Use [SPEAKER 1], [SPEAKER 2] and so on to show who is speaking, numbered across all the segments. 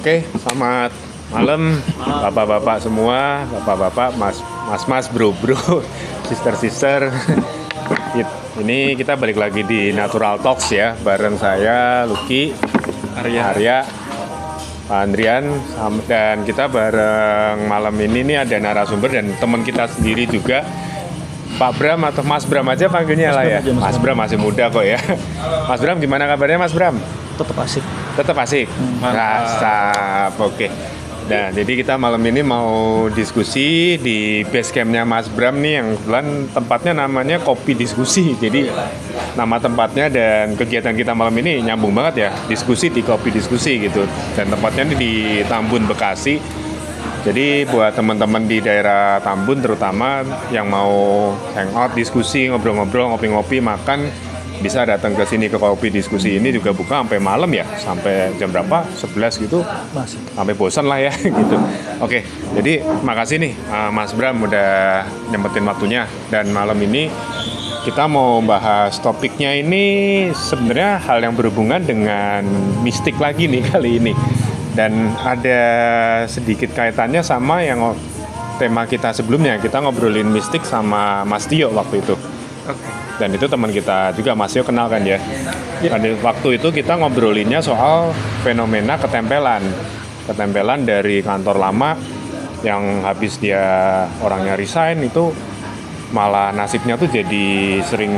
[SPEAKER 1] Oke, selamat malam bapak-bapak semua, bapak-bapak, mas-mas, bro-bro, sister-sister. Ini kita balik lagi di Natural Talks ya, bareng saya Lucky, Arya, Pak Andrian, dan kita bareng malam ini nih ada narasumber dan teman kita sendiri juga, Pak Bram atau Mas Bram aja panggilnya lah ya. Mas Bram masih muda kok ya. Mas Bram gimana kabarnya Mas Bram?
[SPEAKER 2] Tetap asik.
[SPEAKER 1] Tetap asik. Mantap. Oke. Nah, jadi kita malam ini mau diskusi di base campnya Mas Bram nih yang kebetulan tempatnya namanya Kopi Diskusi. Jadi nama tempatnya dan kegiatan kita malam ini nyambung banget ya, diskusi di Kopi Diskusi gitu. Dan tempatnya ini di Tambun, Bekasi. Jadi buat teman-teman di daerah Tambun terutama yang mau hangout, diskusi, ngobrol-ngobrol, ngopi-ngopi, makan, bisa datang ke sini ke Kopi Diskusi. Ini juga buka sampai malam ya, sampai jam berapa? 11 gitu.
[SPEAKER 2] Masih.
[SPEAKER 1] Sampai bosan lah ya gitu. Oke, jadi makasih nih Mas Bram udah nyempetin waktunya. Dan malam ini kita mau bahas topiknya ini sebenarnya hal yang berhubungan dengan mistik lagi nih kali ini. Dan ada sedikit kaitannya sama yang tema kita sebelumnya. Kita ngobrolin mistik sama Mas Tio waktu itu. Dan itu teman kita juga, Mas Tio kenal kan ya. Dan waktu itu kita ngobrolinnya soal fenomena ketempelan dari kantor lama yang habis dia orangnya resign itu malah nasibnya tuh jadi sering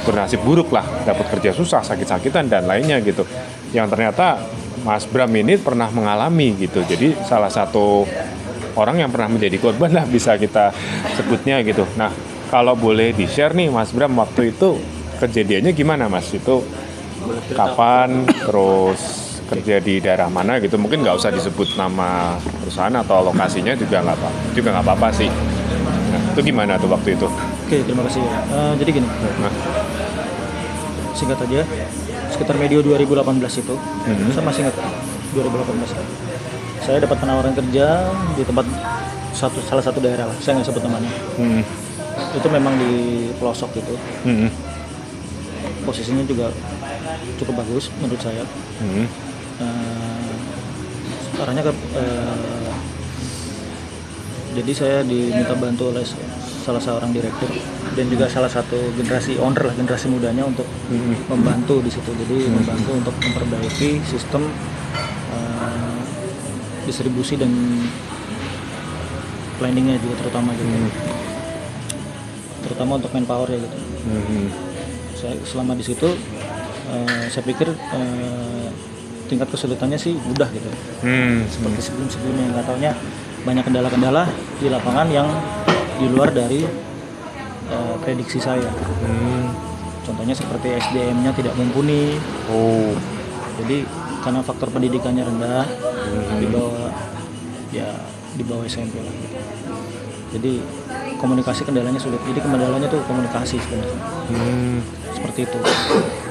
[SPEAKER 1] bernasib buruk lah, dapat kerja susah, sakit-sakitan dan lainnya gitu. Yang ternyata Mas Bram ini pernah mengalami gitu. Jadi salah satu orang yang pernah menjadi korban lah bisa kita sebutnya gitu. Nah, kalau boleh di-share nih Mas Bram, waktu itu kejadiannya gimana Mas? Itu kapan, terus kerja di daerah mana gitu? Mungkin nggak usah disebut nama perusahaan atau lokasinya juga nggak apa-apa sih. Nah, itu gimana tuh waktu itu?
[SPEAKER 2] Oke, terima kasih ya. Jadi gini, singkat aja, sekitar medio 2018 itu, saya masih ingat 2018. Saya dapat penawaran kerja di tempat salah satu daerah lah, saya nggak sebut namanya. Itu memang di pelosok gitu. Posisinya juga cukup bagus menurut saya. Arahnya ke jadi saya diminta bantu oleh salah seorang direktur dan juga salah satu generasi owner lah, generasi mudanya untuk membantu di situ. Jadi membantu untuk memperbaiki sistem distribusi dan planningnya juga terutama gitu. Terutama untuk manpower ya gitu. Saya selama di situ saya pikir tingkat kesulitannya sih mudah gitu. Seperti sebelum-sebelumnya, nggak taunya banyak kendala-kendala di lapangan yang di luar dari prediksi saya. Contohnya seperti SDM-nya tidak mumpuni. Jadi karena faktor pendidikannya rendah, di bawah SMP lah. Jadi komunikasi kendalanya sulit. Jadi kendalanya tuh komunikasi sebenarnya. Seperti itu.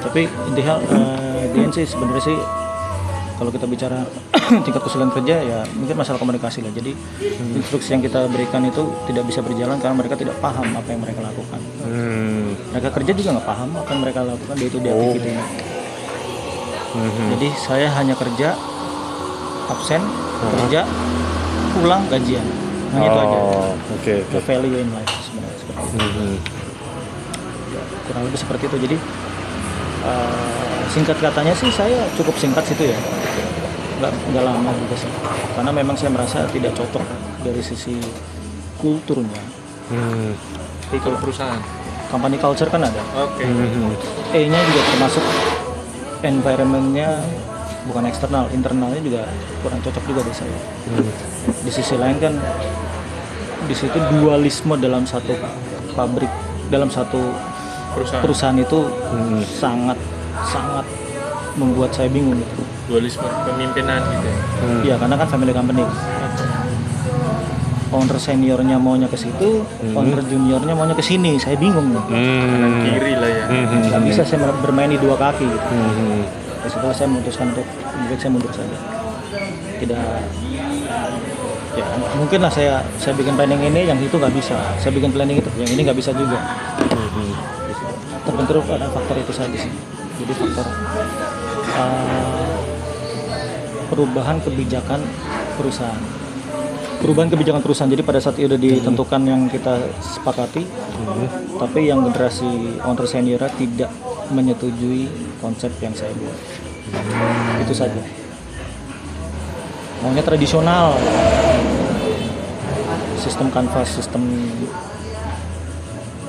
[SPEAKER 2] Tapi intinya sih sebenarnya sih kalau kita bicara tingkat kesulitan kerja ya mungkin masalah komunikasi lah. Jadi instruksi yang kita berikan itu tidak bisa berjalan karena mereka tidak paham apa yang mereka lakukan. Mereka kerja juga nggak paham apa yang mereka lakukan, dia itu aktivitasnya. Jadi saya hanya kerja, absen, kerja, pulang, gajian. Nah itu aja. The value in life sebenarnya seperti itu. Kurang lebih seperti itu. Jadi singkat katanya sih saya cukup singkat situ ya, nggak lama juga sih, karena memang saya merasa tidak cocok dari sisi kulturnya.
[SPEAKER 3] Kultur perusahaan,
[SPEAKER 2] company culture kan ada. E-nya juga termasuk environmentnya, bukan eksternal, internalnya juga kurang cocok juga di saya. Di sisi lain kan di situ dualisme dalam satu pabrik, dalam satu perusahaan itu sangat membuat saya bingung gitu.
[SPEAKER 3] Dualisme kepemimpinan gitu.
[SPEAKER 2] Iya, karena kan family company. Owner seniornya maunya ke situ, owner juniornya maunya ke sini. Saya bingung nih.
[SPEAKER 3] Kanan kiri lah ya.
[SPEAKER 2] Nggak bisa saya bermain di dua kaki gitu. Setelah saya memutuskan untuk saya mundur saja. Tidak, ya mungkin lah saya bikin planning ini, yang itu nggak bisa. Saya bikin planning itu, yang ini nggak bisa juga. Terbentur ada faktor itu saja sih. Jadi faktor perubahan kebijakan perusahaan. Perubahan kebijakan perusahaan. Jadi pada saat itu udah ditentukan yang kita sepakati, tapi yang generasi owner senior tidak menyetujui konsep yang saya buat. Itu saja. Maunya tradisional, sistem kanvas, sistem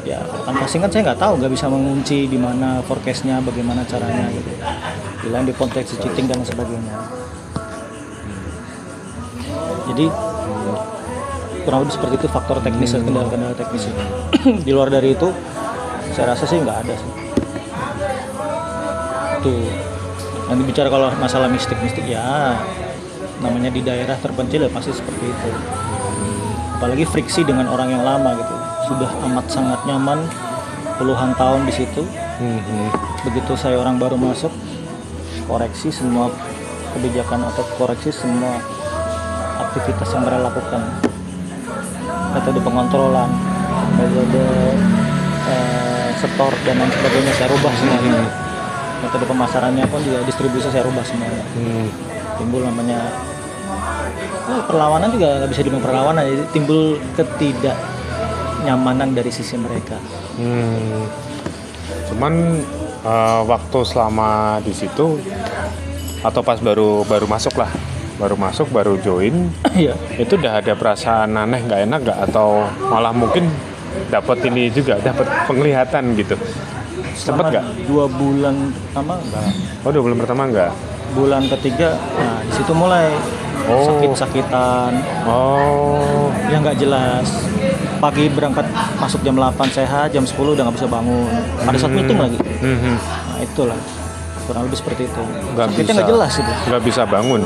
[SPEAKER 2] ya canvassing kan saya nggak tahu, nggak bisa mengunci di mana forecastnya, bagaimana caranya gitu. Bilang di konteks cheating dan sebagainya. Jadi kurang lebih seperti itu faktor teknis dan kendala-kendala teknis itu. Di luar dari itu, saya rasa sih nggak ada sih. Tuh, nanti bicara kalau masalah mistik-mistik ya, namanya di daerah terpencil ya pasti seperti itu. Apalagi friksi dengan orang yang lama gitu, sudah amat sangat nyaman puluhan tahun di situ. Begitu saya orang baru masuk, koreksi semua kebijakan atau koreksi semua aktivitas yang mereka lakukan, metode pengontrolan, metode setor dan lain sebagainya saya rubah semuanya. Metode pemasarannya pun juga distribusi saya rubah semuanya. Timbul namanya perlawanan juga nggak bisa dibilang perlawanan, jadi timbul ketidaknyamanan dari sisi mereka.
[SPEAKER 1] Cuman waktu selama di situ atau pas baru masuk lah, baru join,
[SPEAKER 2] Iya.
[SPEAKER 1] itu udah ada perasaan aneh, nggak enak nggak, atau malah mungkin dapat ini juga, dapat penglihatan gitu. Sempet nggak?
[SPEAKER 2] 2 bulan pertama enggak.
[SPEAKER 1] Oh, 2 bulan pertama nggak?
[SPEAKER 2] Bulan ketiga, nah di situ mulai sakit-sakitan, yang nggak jelas. Pagi berangkat masuk jam 8 sehat, jam 10 udah nggak bisa bangun. Pada saat meeting lagi. Nah itulah, kurang lebih seperti itu. Sakitnya nggak jelas itu.
[SPEAKER 1] Nggak bisa bangun.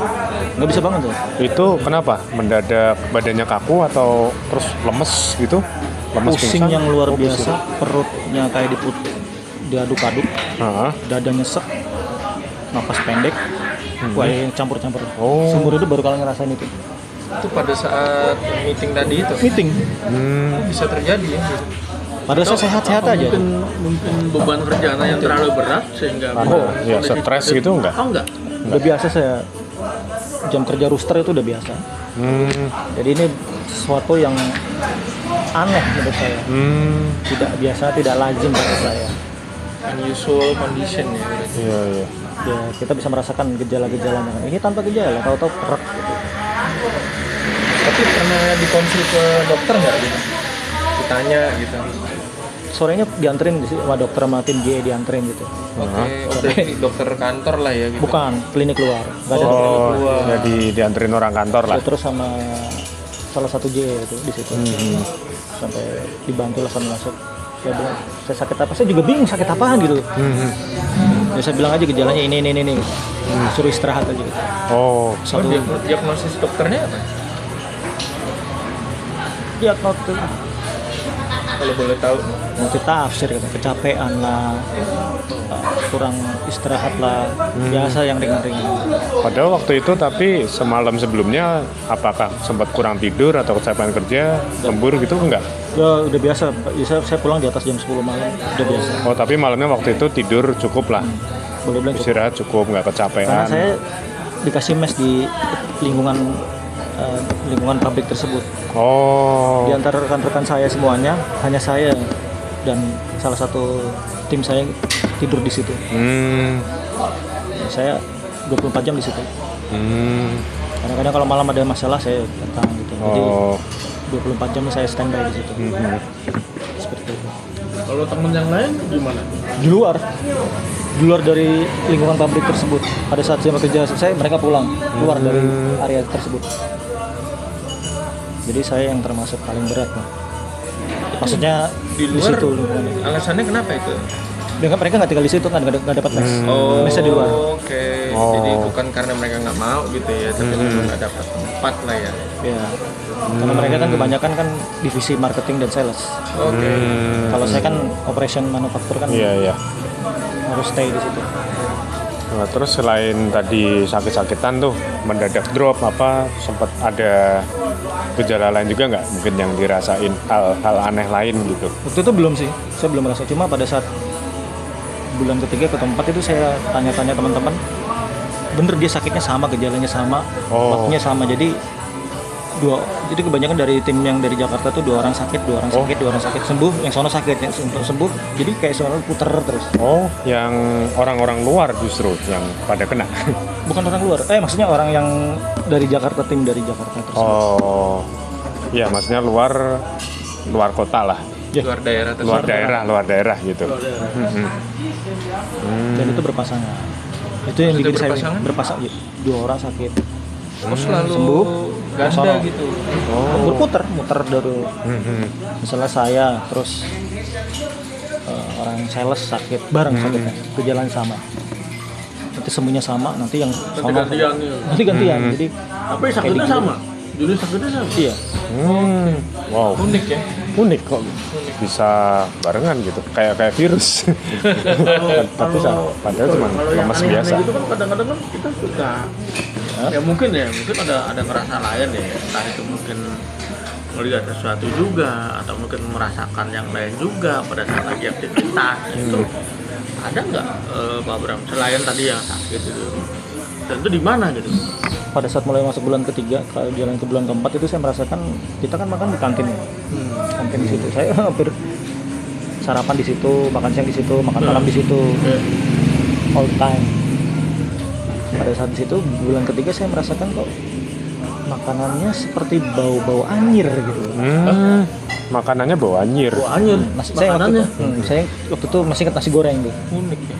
[SPEAKER 2] Nggak bisa bangun tuh.
[SPEAKER 1] Itu kenapa? Mendadak badannya kaku atau terus lemes gitu? Lemes
[SPEAKER 2] Pusing
[SPEAKER 1] pingsan?
[SPEAKER 2] yang luar
[SPEAKER 1] Oh,
[SPEAKER 2] biasa,
[SPEAKER 1] pusing.
[SPEAKER 2] perutnya kayak diaduk-aduk, dada nyesek, napas pendek, wah yang campur-campur. Seumur hidup baru kali ngerasain itu.
[SPEAKER 3] Itu pada saat meeting tadi itu
[SPEAKER 2] Meeting.
[SPEAKER 3] bisa terjadi ya.
[SPEAKER 2] Padahal saya sehat-sehat aja.
[SPEAKER 3] Mungkin beban kerjaan yang terlalu berat sehingga
[SPEAKER 1] Ya stres gitu nggak?
[SPEAKER 3] enggak.
[SPEAKER 2] Udah biasa saya jam kerja rooster itu udah biasa. Jadi ini sesuatu yang aneh menurut saya. Tidak biasa, tidak lazim bagi saya.
[SPEAKER 3] Unusual condition ya.
[SPEAKER 1] Iya.
[SPEAKER 2] Ya, kita bisa merasakan gejala-gejalanya. Ini tanpa gejala, tahu-tahu kerak gitu.
[SPEAKER 3] Tapi pernah dikonsul ke dokter nggak gitu? Ditanya gitu.
[SPEAKER 2] Sorenya dianterin di sini sama dokter sama tim GE dianterin gitu.
[SPEAKER 3] Oke, dokter kantor lah ya gitu.
[SPEAKER 2] Bukan, klinik luar. Nggak ada dokter.
[SPEAKER 1] Jadi dianterin orang kantor lah.
[SPEAKER 2] Terus sama salah satu GE itu di situ. Sampai dibantu lah sampai masuk. Saya bilang, saya sakit apa? Saya juga bingung sakit apaan gitu. Ya saya bilang aja gejalanya ini. Suruh istirahat aja gitu. Satu
[SPEAKER 3] Diagnosis dokternya apa?
[SPEAKER 2] diagnosis
[SPEAKER 3] Kalau boleh tahu.
[SPEAKER 2] multitafsir gitu, kecapean lah, kurang istirahat lah, biasa yang ringan-ringan.
[SPEAKER 1] Padahal waktu itu tapi semalam sebelumnya apakah sempat kurang tidur atau kecapean kerja, lembur gitu enggak?
[SPEAKER 2] Ya udah biasa, saya pulang di atas jam 10 malam, udah biasa.
[SPEAKER 1] Oh, tapi malamnya waktu itu tidur cukup lah.
[SPEAKER 2] Boleh bilang cukup.
[SPEAKER 1] Istirahat cukup, nggak kecapean.
[SPEAKER 2] Karena saya dikasih mes di lingkungan pabrik tersebut. Di antara rekan-rekan saya semuanya, hanya saya dan salah satu tim saya tidur di situ. Saya 24 jam di situ. Kadang-kadang kalau malam ada masalah saya datang gitu. Jadi 24 jam saya standby di situ. Seperti itu.
[SPEAKER 3] Kalau temen yang lain gimana?
[SPEAKER 2] Di luar dari lingkungan pabrik tersebut. Pada saat jam kerja selesai, mereka pulang keluar dari area tersebut. Jadi saya yang termasuk paling berat, Pak. Maksudnya
[SPEAKER 3] Di luar
[SPEAKER 2] situ lingkungannya.
[SPEAKER 3] alasannya kenapa itu?
[SPEAKER 2] Mereka nggak tinggal di situ, nggak dapat mes. Mesnya di luar.
[SPEAKER 3] Oke. Jadi bukan karena mereka nggak mau gitu ya, tapi memang nggak dapat tempat lah ya.
[SPEAKER 2] Ya. Karena mereka kan kebanyakan kan divisi marketing dan sales.
[SPEAKER 3] Oke.
[SPEAKER 2] Kalau saya kan operation manufaktur kan
[SPEAKER 1] Iya.
[SPEAKER 2] harus stay di situ.
[SPEAKER 1] Nah, terus selain tadi sakit-sakitan tuh mendadak drop, apa sempat ada gejala lain juga nggak? Mungkin yang dirasain hal aneh lain gitu?
[SPEAKER 2] Waktu itu belum sih, saya belum merasa. Cuma pada saat bulan ketiga ke tempat itu saya tanya-tanya teman-teman, bener dia sakitnya sama, gejalanya sama, waktunya sama. Jadi kebanyakan dari tim yang dari Jakarta tuh 2 orang sakit, 2 orang sakit, 2 orang sakit, sembuh, yang sono sakit, yang sembuh. Jadi kayak sono puter terus.
[SPEAKER 1] Oh, yang orang-orang luar justru yang pada kena.
[SPEAKER 2] Bukan orang luar. Maksudnya orang yang dari Jakarta, tim dari Jakarta terus.
[SPEAKER 1] Oh. Iya, maksudnya luar kota lah.
[SPEAKER 3] Luar daerah tersebut.
[SPEAKER 1] Luar daerah gitu.
[SPEAKER 2] Dan itu berpasangan. Itu yang bikin saya berpasang 2 orang sakit.
[SPEAKER 3] Selalu
[SPEAKER 2] sembuh,
[SPEAKER 3] ganda
[SPEAKER 2] sono.
[SPEAKER 3] gitu.
[SPEAKER 2] Muter dari misalnya saya terus orang sales sakit bareng sakitnya, gejalanya sama. Nanti sembuhnya sama, nanti yang sono nanti gantian. Jadi
[SPEAKER 4] Tapi sakitnya sama. Jenis sakitnya sama.
[SPEAKER 2] iya.
[SPEAKER 1] Wow.
[SPEAKER 3] Unik ya.
[SPEAKER 1] Unik kok bisa barengan gitu. Kayak virus. Tapi padahal cuma lemas
[SPEAKER 4] aneh-aneh
[SPEAKER 1] biasa.
[SPEAKER 4] gitu kan kadang-kadang kan kita suka ya mungkin ada ngerasa lain ya, entah itu mungkin melihat sesuatu juga atau mungkin merasakan yang lain juga pada saat lagi aktivitas itu ada nggak Pak Bram selain tadi yang sakit itu dan itu di mana gitu?
[SPEAKER 2] Pada saat mulai masuk bulan ketiga, kalau jalan ke bulan keempat itu saya merasakan kita kan makan di kantin ya. Kantin di situ. Saya hampir sarapan di situ, makan siang di situ, makan malam di situ. All time. Pada saat di situ bulan ketiga saya merasakan kok makanannya seperti bau-bau anyir gitu.
[SPEAKER 1] Makanannya bau anyir.
[SPEAKER 4] Wah anjir, makanannya
[SPEAKER 2] Saya waktu itu masih ingat nasi goreng tuh.
[SPEAKER 3] Unik ya.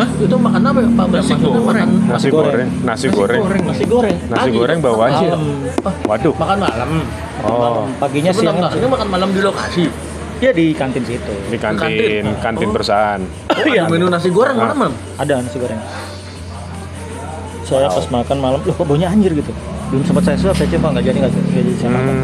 [SPEAKER 4] Hah? Itu makan apa ya Pak Bram? Maksudnya makan
[SPEAKER 1] Nasi goreng.
[SPEAKER 4] nasi goreng.
[SPEAKER 1] Nasi goreng bau anyir. Waduh.
[SPEAKER 4] Makan malam.
[SPEAKER 1] Oh,
[SPEAKER 2] Paginya
[SPEAKER 4] Sebentar,
[SPEAKER 2] siang
[SPEAKER 4] ini makan malam di lokasi.
[SPEAKER 2] ya di kantin situ.
[SPEAKER 1] di kantin perusahaan.
[SPEAKER 4] Iya. Menu nasi goreng malam.
[SPEAKER 2] Ada nasi goreng. Saya pas makan malam, loh kok baunya anjir gitu. Belum sempat saya suap, saya coba nggak jadi saya makan.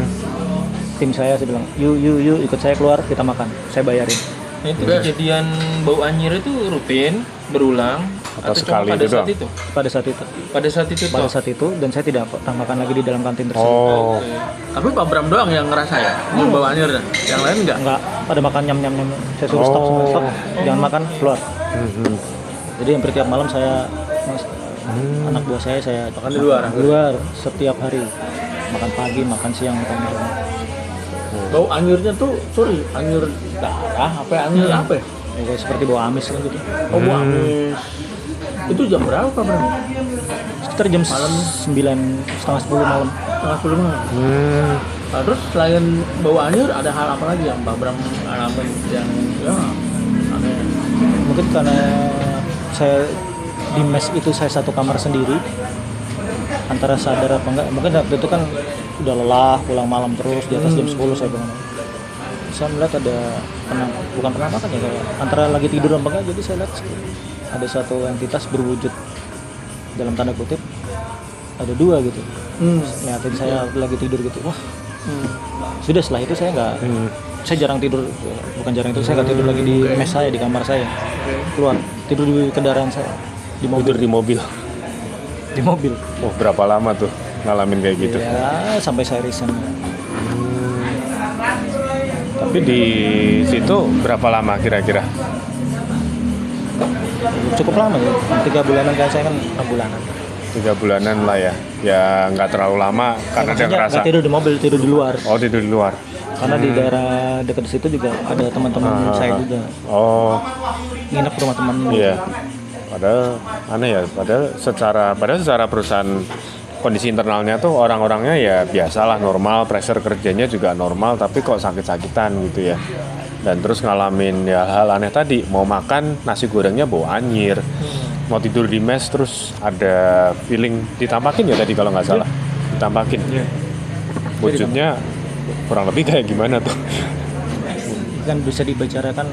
[SPEAKER 2] Tim saya bilang, yuk ikut saya keluar kita makan, saya bayarin.
[SPEAKER 3] Nah, itu kejadian bau anyir itu rutin, berulang,
[SPEAKER 1] Atau
[SPEAKER 3] cuma
[SPEAKER 1] sekali
[SPEAKER 3] pada
[SPEAKER 1] itu
[SPEAKER 3] saat
[SPEAKER 1] doang?
[SPEAKER 3] itu?
[SPEAKER 2] Pada saat itu,
[SPEAKER 3] Pada saat itu.
[SPEAKER 2] dan saya tidak pernah makan lagi di dalam kantin tersebut.
[SPEAKER 1] Oh,
[SPEAKER 4] Tapi Pak Bram doang yang ngerasa ya, yang bawaannya dah. Yang lain enggak.
[SPEAKER 2] Enggak, pada makan nyam. Saya suruh stop semua stop, jangan makan keluar. Jadi hampir tiap malam saya anak buah saya
[SPEAKER 4] Makan di luar.
[SPEAKER 2] setiap hari, makan pagi, makan siang, makan malam.
[SPEAKER 4] Bau anyirnya tuh, anyir darah apa ya? Anyir apa ya?
[SPEAKER 2] Ya, kayak seperti bau amis kan gitu.
[SPEAKER 4] Oh, bau amis. Itu jam berapa Pak Bram?
[SPEAKER 2] Sekitar jam malam 9:30 malam.
[SPEAKER 4] Setengah 10 malam. Nah, terus selain bau anyir ada hal apa lagi yang Pak Bram alamin yang ya aneh?
[SPEAKER 2] Mungkin karena saya di mes itu saya satu kamar sendiri, antara sadar apa enggak, mungkin waktu itu kan udah lelah pulang malam terus di atas jam 10 saya bangun. Saya melihat ada bukan penampakan ya, kayak antara lagi tidur apa enggak, jadi saya lihat ada satu entitas berwujud dalam tanda kutip ada 2 gitu. Lihatin saya lagi tidur gitu. Wah. Sudah setelah itu saya nggak saya jarang tidur, bukan jarang itu, saya nggak tidur lagi di mes saya, di kamar saya. Keluar, tidur di kendaraan saya, di mobil.
[SPEAKER 1] tidur di mobil.
[SPEAKER 2] Di mobil.
[SPEAKER 1] Oh, berapa lama tuh ngalamin kayak gitu?
[SPEAKER 2] Ya, sampai saya resign.
[SPEAKER 1] Tapi di situ berapa lama kira-kira?
[SPEAKER 2] Cukup lama ya, 3 bulanan kan saya kan 6 bulanan.
[SPEAKER 1] 3 bulanan lah ya. Ya nggak terlalu lama karena dia
[SPEAKER 2] Maksudnya
[SPEAKER 1] ngerasa.
[SPEAKER 2] nggak tidur di mobil, tidur di luar.
[SPEAKER 1] Oh, tidur di luar.
[SPEAKER 2] Karena di daerah dekat situ juga ada teman-teman saya juga
[SPEAKER 1] Oh,
[SPEAKER 2] nginep ke rumah teman.
[SPEAKER 1] iya. Padahal aneh ya. Padahal secara perusahaan kondisi internalnya tuh orang-orangnya ya biasalah normal, pressure kerjanya juga normal, tapi kok sakit-sakitan gitu ya. Dan terus ngalamin ya hal aneh tadi, mau makan nasi gorengnya bau anyir, mau tidur di mes terus ada feeling ditampakin ya tadi kalau nggak salah, ditampakin. Wujudnya kurang lebih kayak gimana tuh?
[SPEAKER 2] Kan bisa dibicarakan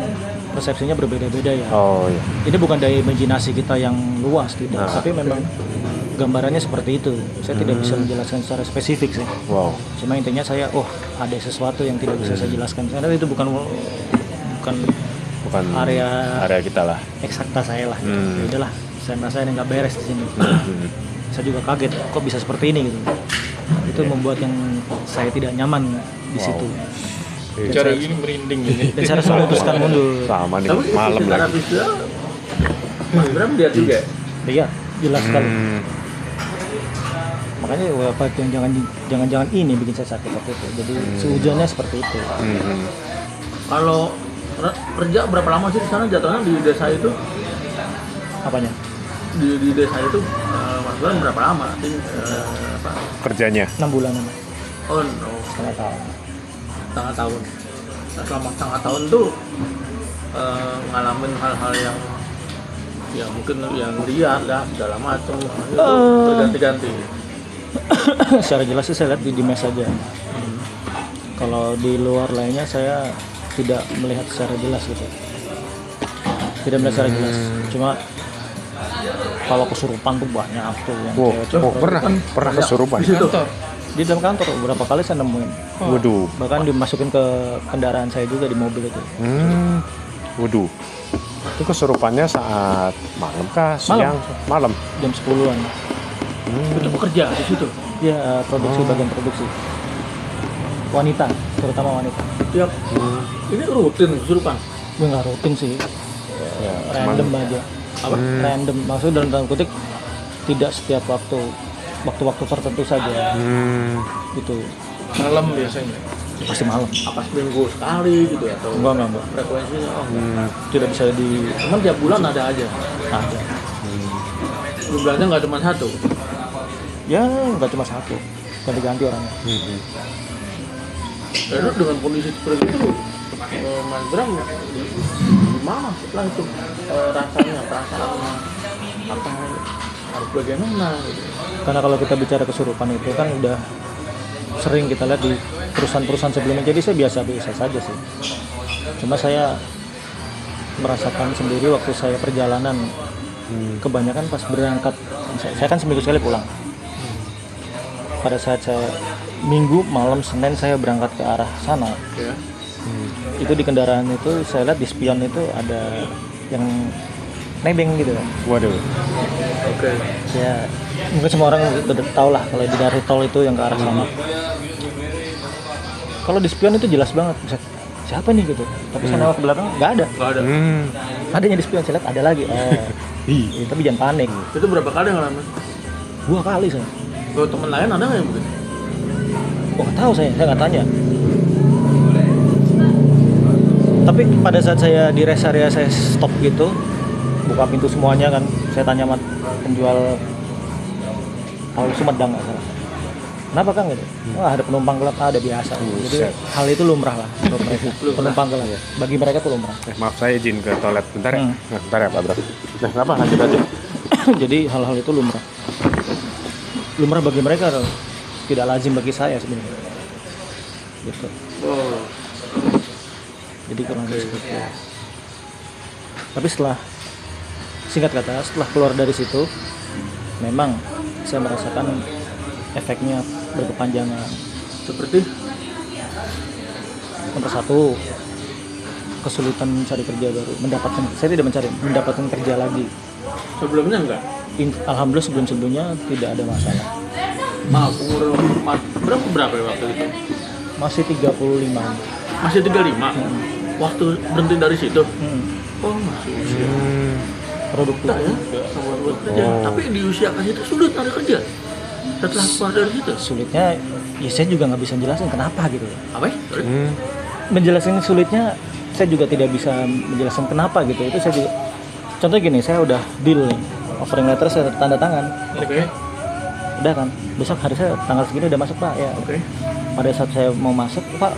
[SPEAKER 2] persepsinya berbeda-beda ya.
[SPEAKER 1] Oh iya.
[SPEAKER 2] Ini bukan dari imajinasi kita yang luas tidak, tapi memang gambarannya seperti itu. Saya tidak bisa menjelaskan secara spesifik sih.
[SPEAKER 1] Wow.
[SPEAKER 2] Cuma intinya saya, ada sesuatu yang tidak bisa saya jelaskan. Karena itu bukan
[SPEAKER 1] Bukan
[SPEAKER 2] area
[SPEAKER 1] kita lah.
[SPEAKER 2] eksakta saya lah. Ya udahlah, saya merasa ini nggak beres di sini. Saya juga kaget, kok bisa seperti ini gitu. Itu membuat yang saya tidak nyaman di situ.
[SPEAKER 3] Cara gini merinding ini.
[SPEAKER 2] Dan saya harus memutuskan mundur.
[SPEAKER 1] Sama nih
[SPEAKER 4] Tapi
[SPEAKER 1] malam
[SPEAKER 4] secara
[SPEAKER 1] lagi.
[SPEAKER 4] visual Mas Bram lihat juga.
[SPEAKER 2] Iya, jelas sekali. Makanya apa yang jangan ini bikin saya sakit waktu itu. Jadi sehujannya seperti itu.
[SPEAKER 4] Kalau kerja berapa lama sih di sana jatuhnya di desa itu?
[SPEAKER 2] Apanya?
[SPEAKER 4] Di desa itu Mas Bram berapa lama sih apa?
[SPEAKER 1] Kerjanya
[SPEAKER 2] 6 bulanan,
[SPEAKER 4] Oh, no.
[SPEAKER 2] setengah tahun.
[SPEAKER 4] Setengah tahun. Nah, selama setengah tahun tuh ngalamin hal-hal yang ya mungkin yang lihat lah segala macam itu berganti-ganti.
[SPEAKER 2] Secara jelas sih saya lihat di mes saja. Kalau di luar lainnya saya tidak melihat secara jelas gitu. Tidak melihat secara jelas. Cuma kalau kesurupan tuh banyak tuh yang
[SPEAKER 1] pernah kesurupan
[SPEAKER 4] Di situ.
[SPEAKER 2] di dalam kantor beberapa kali saya nemuin.
[SPEAKER 1] waduh
[SPEAKER 2] Bahkan dimasukin ke kendaraan saya juga di mobil itu.
[SPEAKER 1] waduh itu kesurupannya saat malam kah siang malam
[SPEAKER 2] Jam 10-an.
[SPEAKER 4] Itu bekerja di situ.
[SPEAKER 2] Ya produksi bagian produksi. Wanita, terutama wanita.
[SPEAKER 4] Tiap ini rutin kesurupan.
[SPEAKER 2] Gue nggak rutin sih. Random aja.
[SPEAKER 4] Apa?
[SPEAKER 2] Random. Maksudnya dalam kutip tidak setiap waktu-waktu tertentu saja. Gitu.
[SPEAKER 3] Malam biasanya.
[SPEAKER 2] Pasti malam.
[SPEAKER 4] Apa seminggu sekali gitu ya atau
[SPEAKER 2] Enggak.
[SPEAKER 4] frekuensinya? Oh,
[SPEAKER 2] Tidak bisa di
[SPEAKER 4] cuman tiap bulan ada aja.
[SPEAKER 2] ada.
[SPEAKER 4] Jumlahnya nggak cuma satu.
[SPEAKER 2] Ya nggak cuma satu. Ganti-ganti orangnya.
[SPEAKER 4] Lalu dengan kondisi seperti itu, Mas Bram gimana setelah itu rasanya, perasaannya, apa harus bagaimana gitu?
[SPEAKER 2] Karena kalau kita bicara kesurupan itu kan udah sering kita lihat di perusahaan-perusahaan sebelumnya. Jadi saya biasa-biasa saja sih. Cuma saya merasakan sendiri waktu saya perjalanan. Kebanyakan pas berangkat, saya kan seminggu sekali pulang. Pada saat saya Minggu malam Senin saya berangkat ke arah sana.
[SPEAKER 4] Ya.
[SPEAKER 2] Itu di kendaraan itu saya lihat di spion itu ada yang nebeng gitu.
[SPEAKER 1] waduh
[SPEAKER 4] Oke.
[SPEAKER 2] Ya mungkin semua orang udah tahu lah kalau di dari tol itu yang ke arah sana. Kalau di spion itu jelas banget. Siapa nih gitu. Tapi saya nengok ke belakang nggak ada.
[SPEAKER 4] Nggak ada.
[SPEAKER 2] Adanya di spion saya lihat ada lagi. Tapi jangan panik.
[SPEAKER 4] Itu berapa kali ngalamin?
[SPEAKER 2] 2 kali saya.
[SPEAKER 4] Kalau teman lain ada nggak yang begitu?
[SPEAKER 2] Oh nggak tahu saya nggak tanya. Tapi pada saat saya di rest area saya stop gitu, buka pintu semuanya kan, saya tanya sama penjual tahu Sumedang nggak salah. Kenapa Kang gitu? Wah ada penumpang gelap, ada biasa. Jadi hal itu lumrah lah untuk mereka. Penumpang gelap ya. Bagi mereka itu lumrah.
[SPEAKER 1] maaf saya izin ke toilet bentar ya bentar ya Pak Bro nah kenapa lanjut aja
[SPEAKER 2] Jadi hal-hal itu lumrah. Lumrah bagi mereka, tidak lazim bagi saya sebenarnya. Gitu.
[SPEAKER 4] Oh.
[SPEAKER 2] Jadi kurang lebih seperti itu. Tapi singkat kata, setelah keluar dari situ, memang saya merasakan efeknya berkepanjangan.
[SPEAKER 4] Seperti
[SPEAKER 2] Nomor 1, kesulitan mencari kerja baru, saya tidak mendapatkan kerja lagi.
[SPEAKER 4] sebelumnya enggak?
[SPEAKER 2] Alhamdulillah sebelumnya tidak ada masalah.
[SPEAKER 4] Maaf, umur Mas Bram berapa ya waktu itu?
[SPEAKER 2] Masih 35.
[SPEAKER 4] Masih 35? Waktu berhenti dari situ? Oh masih usia.
[SPEAKER 2] Produktif.
[SPEAKER 4] Kita ya, sama buat kerja. Tapi di usia kan itu sulit ada kerja. Setelah keluar dari situ.
[SPEAKER 2] Sulitnya, ya saya juga nggak bisa jelasin kenapa gitu.
[SPEAKER 4] Apa ya? Sorry.
[SPEAKER 2] Menjelaskan sulitnya, saya juga tidak bisa menjelaskan kenapa gitu. Itu saya juga. Contoh gini, saya udah deal nih, offering letter saya tanda tangan.
[SPEAKER 4] Oke.
[SPEAKER 2] Udah kan, besok hari saya tanggal segini udah masuk Pak ya.
[SPEAKER 4] Oke.
[SPEAKER 2] Pada saat saya mau masuk, Pak,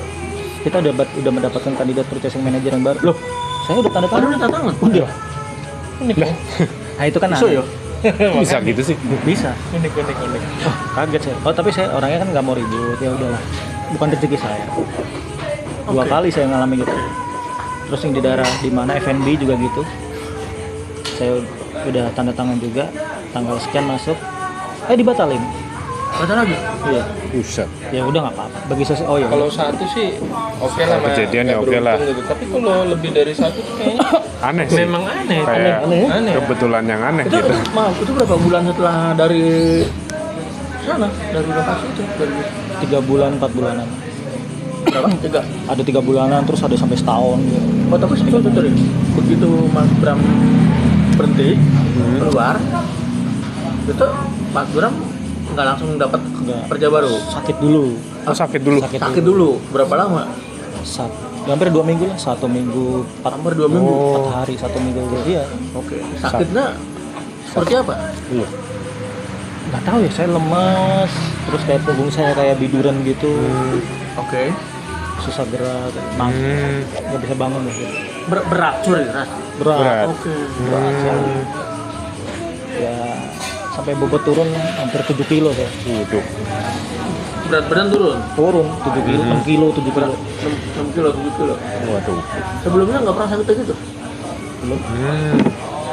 [SPEAKER 2] kita udah mendapatkan kandidat purchasing manager yang baru. Loh, saya udah tanda tangan.
[SPEAKER 4] Udah tanda tangan?
[SPEAKER 2] Udah. Unik. Nah itu kan
[SPEAKER 4] Iso
[SPEAKER 2] aneh.
[SPEAKER 4] ya?
[SPEAKER 1] bisa gitu sih
[SPEAKER 2] Bisa.
[SPEAKER 3] Unik.
[SPEAKER 2] Kaget saya. Oh tapi saya orangnya kan nggak mau ribut, ya udahlah. Bukan rezeki saya. 2 kali saya ngalami gitu. Terus yang di daerah di mana F&B juga gitu. Saya udah tanda tangan juga, tanggal sekian masuk, dibatalin.
[SPEAKER 4] Batal lagi?
[SPEAKER 2] Iya.
[SPEAKER 1] Buset.
[SPEAKER 2] Ya udah nggak apa-apa. Bagi saya, oh ya.
[SPEAKER 3] Kalau satu sih oke lah, Mas.
[SPEAKER 1] Kejadian ya
[SPEAKER 3] Nggak
[SPEAKER 1] oke lah.
[SPEAKER 3] beruntung gitu. Tapi kalau lebih dari satu tuh kayaknya
[SPEAKER 1] Aneh sih.
[SPEAKER 3] memang aneh.
[SPEAKER 1] Kayak
[SPEAKER 3] Aneh.
[SPEAKER 1] kebetulan yang aneh
[SPEAKER 4] Itu,
[SPEAKER 1] gitu.
[SPEAKER 4] maaf, itu berapa bulan setelah dari sana? Dari lokasi itu? Dari
[SPEAKER 2] 3 bulan, 4 bulanan.
[SPEAKER 4] berapa? 3?
[SPEAKER 2] Ada 3 bulanan, terus ada sampai setahun gitu.
[SPEAKER 4] Oh tapi contoh tadi, begitu Mas Bram berhenti, keluar, Itu Mas Bram nggak langsung dapat
[SPEAKER 2] Nggak.
[SPEAKER 4] kerja baru.
[SPEAKER 2] Sakit dulu.
[SPEAKER 1] Oh, sakit dulu.
[SPEAKER 4] Sakit dulu. Berapa lama?
[SPEAKER 2] Hampir 2 minggu lah, 1 minggu,
[SPEAKER 4] Hampir 2 minggu.
[SPEAKER 2] 4 hari, 1 minggu. Iya.
[SPEAKER 4] Oke. Sakitnya seperti apa?
[SPEAKER 1] Iya.
[SPEAKER 2] Nggak tahu ya, saya lemas, terus kayak punggung saya kayak biduran gitu,
[SPEAKER 4] Oke.
[SPEAKER 2] susah gerak, nggak bisa bangun lah gitu.
[SPEAKER 4] Berat, sorry, berat.
[SPEAKER 1] Berat.
[SPEAKER 4] Oke.
[SPEAKER 2] Berat sekali. Ya sampai bobot turun hampir 7 kilo saya.
[SPEAKER 1] Waduh.
[SPEAKER 4] Berat badan turun.
[SPEAKER 2] Turun 7 kilo, 6 kilo, 7 kilo.
[SPEAKER 4] 6 kilo, 7 kilo.
[SPEAKER 1] Waduh.
[SPEAKER 4] Sebelumnya nggak pernah sakit kayak gitu?
[SPEAKER 2] Belum.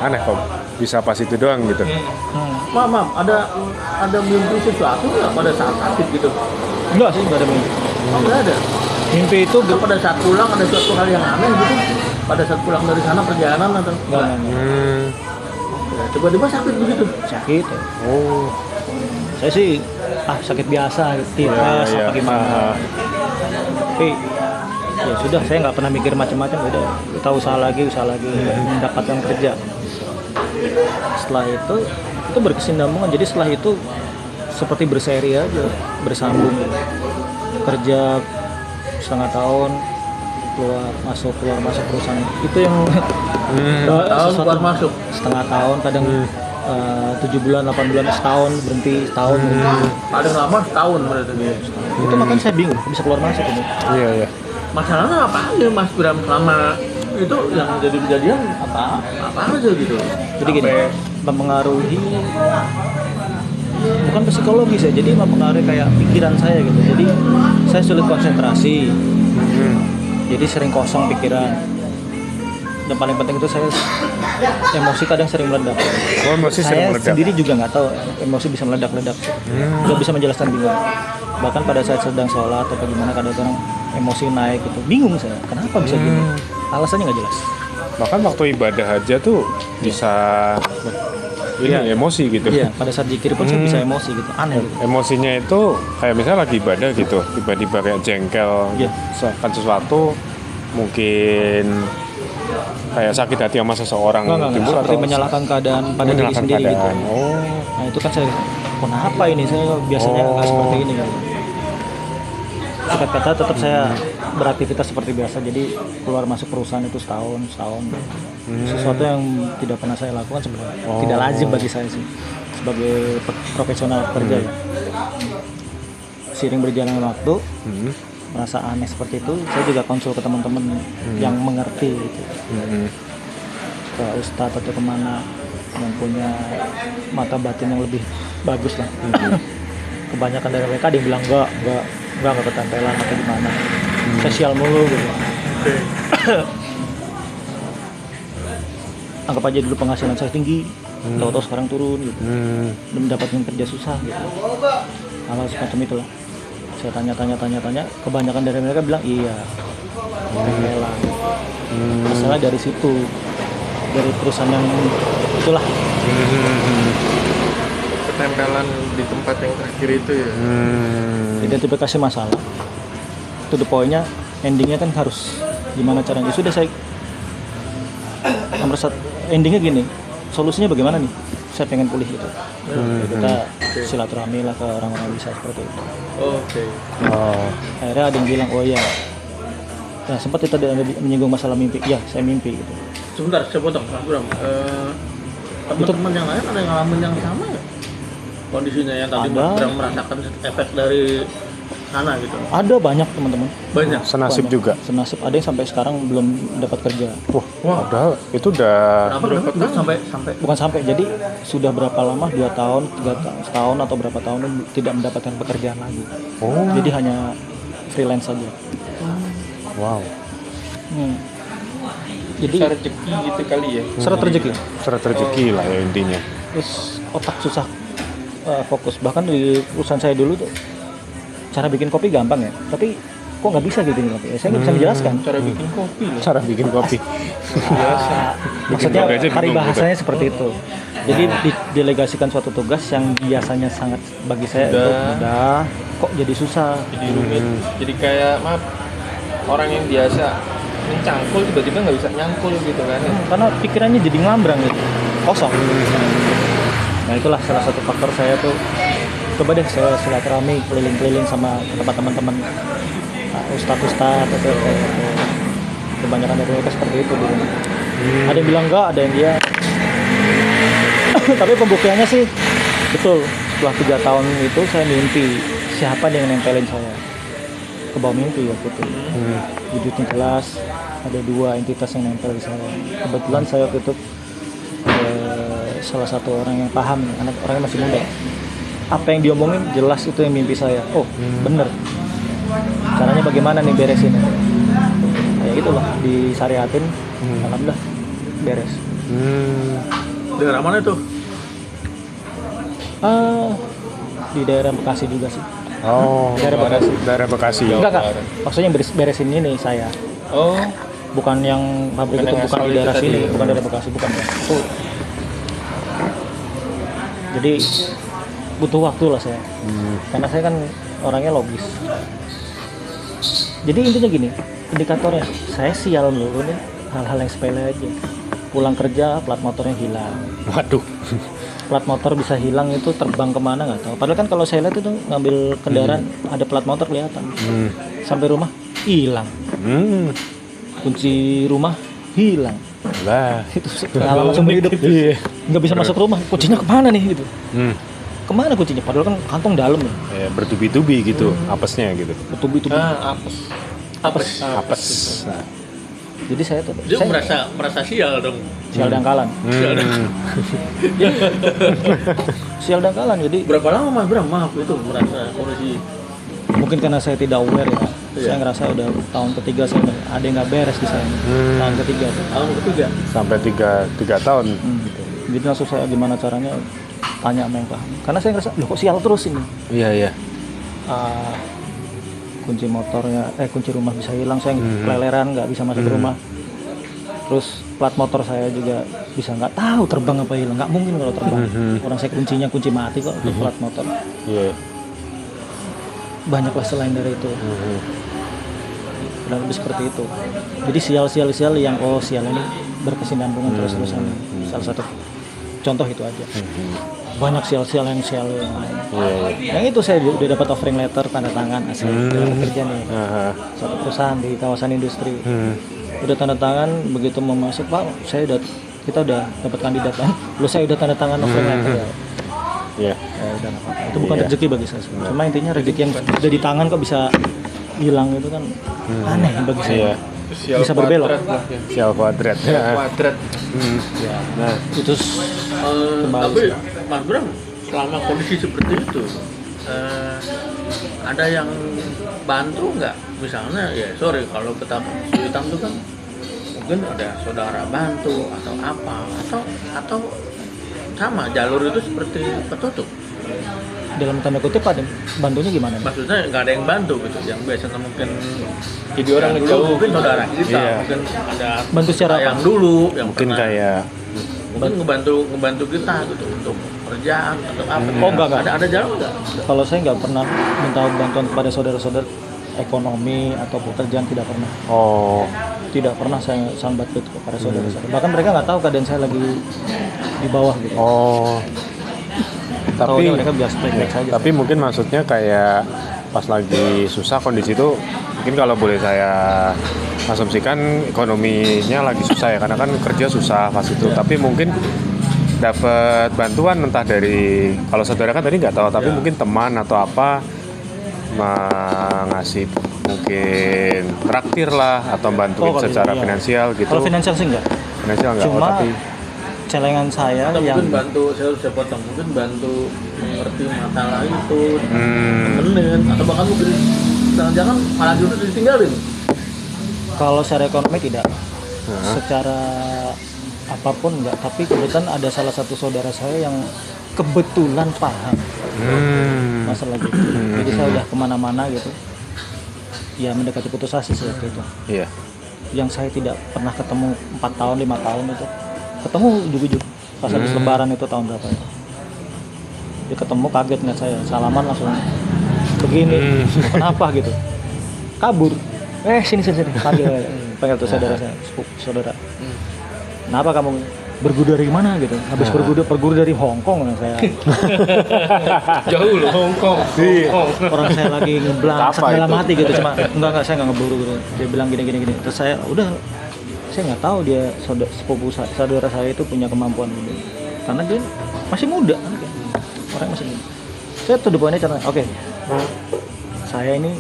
[SPEAKER 1] Aneh kok bisa pas itu doang gitu.
[SPEAKER 4] Maaf, ada mimpi sesuatu nggak pada saat sakit gitu?
[SPEAKER 2] Enggak sih, enggak ada mimpi.
[SPEAKER 4] Oh, nggak ada.
[SPEAKER 2] Mimpi itu
[SPEAKER 4] Nggak pada saat pulang ada suatu hal yang aneh gitu? Pada saat pulang dari sana perjalanan atau
[SPEAKER 2] enggak.
[SPEAKER 4] Ya, tiba-tiba sakit begitu?
[SPEAKER 2] Sakit ya.
[SPEAKER 1] Oh.
[SPEAKER 2] Saya sih sakit biasa, tipes
[SPEAKER 1] Iya,
[SPEAKER 2] apa gimana. Tapi ya sudah, saya nggak pernah mikir macam-macam. Udah, kita usaha lagi mendapatkan kerja. Setelah itu berkesinambungan. Jadi setelah itu seperti berseri aja, bersambung. Kerja setengah tahun, keluar masuk perusahaan itu yang
[SPEAKER 4] Tahun keluar masuk.
[SPEAKER 2] setengah tahun, kadang 7 bulan, 8 bulan, setahun berhenti, setahun berhenti.
[SPEAKER 4] Paling lama setahun berarti.
[SPEAKER 2] Itu makanya saya bingung bisa keluar masuk ini.
[SPEAKER 1] Iya, iya.
[SPEAKER 4] Masalahnya apa aja Mas Bram selama itu yang jadi kejadian apa aja gitu?
[SPEAKER 2] Jadi gini, mempengaruhi bukan psikologis ya, jadi mempengaruhi kayak pikiran saya gitu. Jadi saya sulit konsentrasi, jadi sering kosong pikiran. Dan paling penting itu saya emosi kadang sering meledak.
[SPEAKER 1] Oh, masih sering
[SPEAKER 2] Saya
[SPEAKER 1] meledak.
[SPEAKER 2] sendiri juga nggak tahu emosi bisa meledak-ledak, nggak bisa menjelaskan, bingung. Bahkan pada saat sedang sholat atau gimana kadang-kadang emosi naik gitu, bingung saya kenapa bisa gini, alasannya nggak jelas.
[SPEAKER 1] Bahkan waktu ibadah aja tuh bisa ini emosi gitu.
[SPEAKER 2] Iya, pada saat zikir pun saya bisa emosi gitu, aneh gitu.
[SPEAKER 1] Emosinya itu kayak misalnya lagi ibadah gitu, tiba-tiba kayak jengkel,
[SPEAKER 2] Iya.
[SPEAKER 1] akan sesuatu, mungkin kayak sakit hati sama seseorang
[SPEAKER 2] Enggak,
[SPEAKER 1] timbul
[SPEAKER 2] seperti
[SPEAKER 1] atau
[SPEAKER 2] menyalahkan keadaan pada diri
[SPEAKER 1] menyalahkan
[SPEAKER 2] sendiri gitu.
[SPEAKER 1] keadaan. Oh,
[SPEAKER 2] Nah itu kan saya, kenapa ini saya biasanya nggak seperti ini kan. Singkat kata tetap saya beraktivitas seperti biasa, jadi keluar masuk perusahaan itu setahun. Sesuatu yang tidak pernah saya lakukan sebenarnya, tidak lazim bagi saya sih sebagai profesional kerja ya. Seiring berjalannya waktu, merasa aneh seperti itu, saya juga konsul ke teman-teman yang mengerti gitu. Ke ustadz atau kemana yang punya mata batin yang lebih bagus lah. Kebanyakan dari mereka dia bilang enggak ketempelan atau gimana, spesial mulu gitu. Anggap aja dulu penghasilan saya tinggi, tahu-tahu sekarang turun gitu, dan mendapatkan kerja susah gitu, hal semacam itulah. Saya tanya, kebanyakan dari mereka bilang iya, ketempelan. Masalah dari situ, dari perusahaan yang itulah.
[SPEAKER 3] Ketempelan di tempat yang terakhir itu ya.
[SPEAKER 2] Identifikasi masalah, to the point-nya, endingnya kan harus gimana caranya. Sudah saya nomor satu, endingnya gini, solusinya bagaimana nih? Saya pengen pulih gitu. Kita silaturahmi lah ke orang-orang yang bisa seperti itu.
[SPEAKER 3] Oke.
[SPEAKER 1] oh,
[SPEAKER 2] Akhirnya ada yang bilang, oh iya, ya sempat itu ada menyinggung masalah mimpi. Ya, saya mimpi gitu.
[SPEAKER 4] Sebentar, saya potong Mas Bram. Teman-teman yang lain ada yang ngalamin yang sama nggak? Kondisinya yang tadi
[SPEAKER 2] Ada.
[SPEAKER 4] Mas Bram merasakan efek dari sana gitu.
[SPEAKER 2] Ada banyak teman-teman,
[SPEAKER 4] Banyak.
[SPEAKER 1] senasib
[SPEAKER 2] banyak.
[SPEAKER 1] juga.
[SPEAKER 2] Senasib, ada yang sampai sekarang belum dapat kerja.
[SPEAKER 1] Wah, udah itu udah
[SPEAKER 4] Kenapa sampai
[SPEAKER 2] Bukan sampai, jadi sudah berapa lama, 2 tahun, 3 tahun, setahun atau berapa tahun tidak mendapatkan pekerjaan lagi.
[SPEAKER 1] oh,
[SPEAKER 2] Jadi hanya freelance saja.
[SPEAKER 1] wow,
[SPEAKER 2] Jadi
[SPEAKER 3] Bisa rezeki gitu kali ya.
[SPEAKER 2] seret rezeki.
[SPEAKER 1] seret rezeki lah ya intinya.
[SPEAKER 2] Terus otak susah fokus. Bahkan di perusahaan saya dulu tuh cara bikin kopi gampang ya, tapi kok nggak bisa gitu nih kopi. Saya nggak bisa menjelaskan.
[SPEAKER 3] Cara bikin kopi loh.
[SPEAKER 1] Cara bikin kopi.
[SPEAKER 2] Maksudnya
[SPEAKER 1] kopi aja bingung
[SPEAKER 2] paribahasanya seperti itu. Jadi didelegasikan suatu tugas yang biasanya sangat bagi saya itu mudah, kok jadi susah.
[SPEAKER 3] Jadi rumit. Jadi kayak maaf, orang yang biasa mencangkul tiba-tiba nggak bisa nyangkul gitu kan.
[SPEAKER 2] Karena pikirannya jadi ngelambrang gitu, kosong. Nah itulah salah satu faktor saya tuh, coba deh saya silaturahmi keliling-keliling sama tempat teman-teman ustadz-ustadz atau kebanyakan dari mereka seperti itu dulu. Ada yang bilang enggak, ada yang iya. Tapi pembuktiannya sih betul, setelah 3 tahun itu saya mimpi siapa yang nempelin saya ke bawah mimpi waktu itu. Wujudnya jelas, ada 2 entitas yang nempel di saya. Kebetulan saya waktu itu salah satu orang yang paham, orangnya masih muda. Apa yang diomongin jelas itu yang mimpi saya. Oh bener, caranya bagaimana nih beresin? Kayak gitulah disyariatin, alhamdulillah beres.
[SPEAKER 4] Daerah mana itu?
[SPEAKER 2] Di daerah Bekasi juga sih.
[SPEAKER 1] Oh, daerah Bekasi.
[SPEAKER 2] Enggak, maksudnya beresin ini saya.
[SPEAKER 3] Oh,
[SPEAKER 2] Bukan yang pabrik itu,
[SPEAKER 3] Bukan yang
[SPEAKER 2] bukan
[SPEAKER 3] asal
[SPEAKER 2] di daerah
[SPEAKER 3] itu
[SPEAKER 2] sini,
[SPEAKER 3] tadi.
[SPEAKER 2] bukan daerah Bekasi, bukan ya. Itu. Jadi butuh waktu lah saya. Karena saya kan orangnya logis. Jadi intinya gini, indikatornya saya sial dulu nih, hal-hal yang sepele aja. Pulang kerja plat motornya hilang.
[SPEAKER 1] Waduh.
[SPEAKER 2] Plat motor bisa hilang itu terbang kemana nggak tahu. Padahal kan kalau saya lihat itu ngambil kendaraan ada plat motor kelihatan. Sampai rumah hilang. Kunci rumah hilang.
[SPEAKER 1] Lah.
[SPEAKER 2] Itu pengalaman seumur hidup. Iya. Nggak bisa masuk rumah. Kuncinya kemana nih gitu? Kemana kuncinya? Padahal kan kantong dalam ya.
[SPEAKER 1] Ya, bertubi-tubi gitu, apesnya gitu.
[SPEAKER 2] Betul-betul.
[SPEAKER 3] apes.
[SPEAKER 1] Apes. Nah.
[SPEAKER 2] Jadi saya tuh
[SPEAKER 4] Dia
[SPEAKER 2] saya
[SPEAKER 4] merasa sial dong.
[SPEAKER 2] sial dangkalan. Sial dangkalan. Jadi
[SPEAKER 4] Berapa lama Mas Bram? Maaf itu merasa kondisi.
[SPEAKER 2] mungkin karena saya tidak aware ya. Saya ngerasa udah tahun ketiga saya udah ada yang nggak beres di saya. Tahun ketiga tuh.
[SPEAKER 4] Tahun ketiga.
[SPEAKER 1] Sampai 3 tahun.
[SPEAKER 2] Gitu. Jadi langsung saya gimana caranya tanya sama yang paham. Karena saya ngerasa loh kok sial terus ini.
[SPEAKER 1] Iya.
[SPEAKER 2] Kunci motornya, kunci rumah bisa hilang, saya keleleran nggak bisa masuk ke rumah. Terus plat motor saya juga bisa nggak tahu terbang apa hilang, nggak mungkin kalau terbang. Orang saya kuncinya kunci mati kok untuk plat motor.
[SPEAKER 1] Iya.
[SPEAKER 2] Banyaklah selain dari itu. Dan lebih seperti itu. Jadi sial yang sial ini berkesinambungan terus-terusan. Salah satu contoh itu aja. Banyak sial-sial yang lain. Yang itu saya udah dapat offering letter tanda tangan asli kerja nih. Satu perusahaan di kawasan industri. Udah tanda tangan, begitu mau masuk Pak, kita udah dapat kandidat kan. Lu saya udah tanda tangan offering letter ya.
[SPEAKER 1] Iya.
[SPEAKER 2] Ya udah nggak apa-apa. Itu bukan rezeki bagi saya. Cuma intinya rezeki yang udah di tangan kok bisa hilang itu kan aneh bagi saya. Bisa berbelok.
[SPEAKER 1] Sial kuadrat.
[SPEAKER 3] Kuadrat.
[SPEAKER 2] Ya, nah itu
[SPEAKER 4] Tapi Mas Bram, selama kondisi seperti itu, ada yang bantu nggak? Misalnya ya sorry kalau kita hitam itu kan mungkin ada saudara bantu atau apa atau sama jalur itu seperti tertutup.
[SPEAKER 2] dalam tanda kutip ada bantunya gimana nih?
[SPEAKER 4] Maksudnya nggak ada yang bantu gitu. Yang biasanya mungkin
[SPEAKER 3] Jadi orang
[SPEAKER 4] dulu
[SPEAKER 3] ngejauh.
[SPEAKER 4] mungkin saudara kita,
[SPEAKER 1] Iya.
[SPEAKER 4] mungkin ada
[SPEAKER 2] Bantu secara apa?
[SPEAKER 4] yang dulu yang
[SPEAKER 1] Mungkin
[SPEAKER 4] pernah-
[SPEAKER 1] kayak
[SPEAKER 4] mungkin ngebantu kita gitu untuk kerjaan atau apa.
[SPEAKER 2] Oh, enggak.
[SPEAKER 4] Ada jalan nggak?
[SPEAKER 2] Kalau saya nggak pernah minta bantuan kepada saudara-saudara ekonomi atau pekerjaan, tidak pernah. Tidak pernah saya sambat itu kepada saudara-saudara. Bahkan mereka nggak tahu keadaan saya lagi di bawah gitu.
[SPEAKER 1] tapi
[SPEAKER 2] Taunya mereka biasa baik-baik saja.
[SPEAKER 1] tapi mungkin maksudnya kayak pas lagi susah kondisi itu mungkin kalau boleh saya asumsikan ekonominya lagi susah ya karena kan kerja susah pas itu tapi mungkin dapat bantuan entah dari kalau saudara kan tadi nggak tahu tapi mungkin teman atau apa ngasih mungkin traktir lah atau bantuin
[SPEAKER 2] kalau
[SPEAKER 1] secara
[SPEAKER 2] iya.
[SPEAKER 1] finansial gitu.
[SPEAKER 2] Kalau finansial sih enggak.
[SPEAKER 1] Finansial nggak
[SPEAKER 2] Cuma
[SPEAKER 1] tapi
[SPEAKER 2] celengan saya
[SPEAKER 4] Atau
[SPEAKER 2] yang
[SPEAKER 4] mungkin bantu, saya harus potong, mungkin bantu mengerti masalah itu, temenin, atau bahkan mungkin jangan-jangan malah justru ditinggalin.
[SPEAKER 2] kalau secara ekonomi tidak, secara apapun enggak. Tapi kebetulan ada salah satu saudara saya yang kebetulan paham masalah gitu. Jadi saya udah kemana-mana gitu, ya mendekati putus asa sih waktu itu.
[SPEAKER 1] iya.
[SPEAKER 2] Yang saya tidak pernah ketemu 4 tahun 5 tahun itu ketemu ujuk-ujuk pas habis lebaran itu tahun berapa itu dia ketemu kaget nggak saya salaman langsung begini kenapa gitu kabur sini panggil tuh saudara saya saudara kenapa kamu berguru dari mana gitu. Habis berguru dari Hong Kong saya.
[SPEAKER 3] Jauh loh Hongkong.
[SPEAKER 2] Orang saya lagi ngeblank
[SPEAKER 1] Apa
[SPEAKER 2] dalam
[SPEAKER 1] itu?
[SPEAKER 2] hati gitu, cuma enggak saya enggak ngeburu gitu. Dia bilang gini. Terus saya udah, saya nggak tahu dia saudara saya itu punya kemampuan gitu. Karena dia masih muda, orang masih muda. Saya tuh poinnya caranya, oke, saya ini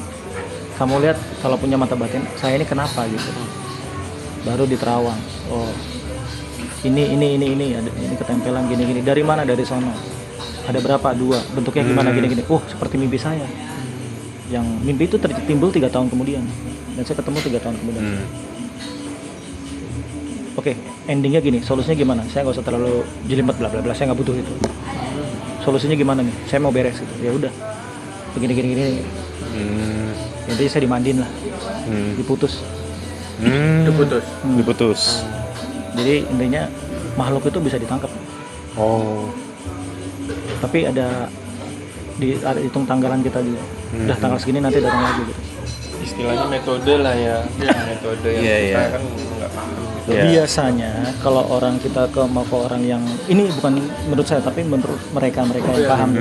[SPEAKER 2] kamu lihat kalau punya mata batin, saya ini kenapa gitu. Baru diterawang. Oh, ini ada ini ketempelan gini. Dari mana? Dari sono. Ada berapa? 2. Bentuknya gimana? Gini. Oh, seperti mimpi saya. Yang mimpi itu timbul 3 tahun kemudian. Dan saya ketemu 3 tahun kemudian. Oke, endingnya gini. Solusinya gimana? Saya nggak usah terlalu jelimet bla bla bla. Saya nggak butuh itu. Solusinya gimana nih? Saya mau beres gitu. Ya udah. Begini. Intinya saya dimandiin lah. Diputus.
[SPEAKER 1] Diputus.
[SPEAKER 2] Jadi intinya makhluk itu bisa ditangkap.
[SPEAKER 1] Oh.
[SPEAKER 2] Tapi ada hitung tanggalan kita juga. Udah tanggal segini nanti datang lagi gitu.
[SPEAKER 3] Istilahnya metode lah ya. Metode yang kita kan nggak paham.
[SPEAKER 1] Iya.
[SPEAKER 2] Biasanya kalau orang kita mau ke orang yang ini bukan menurut saya tapi menurut mereka yang paham.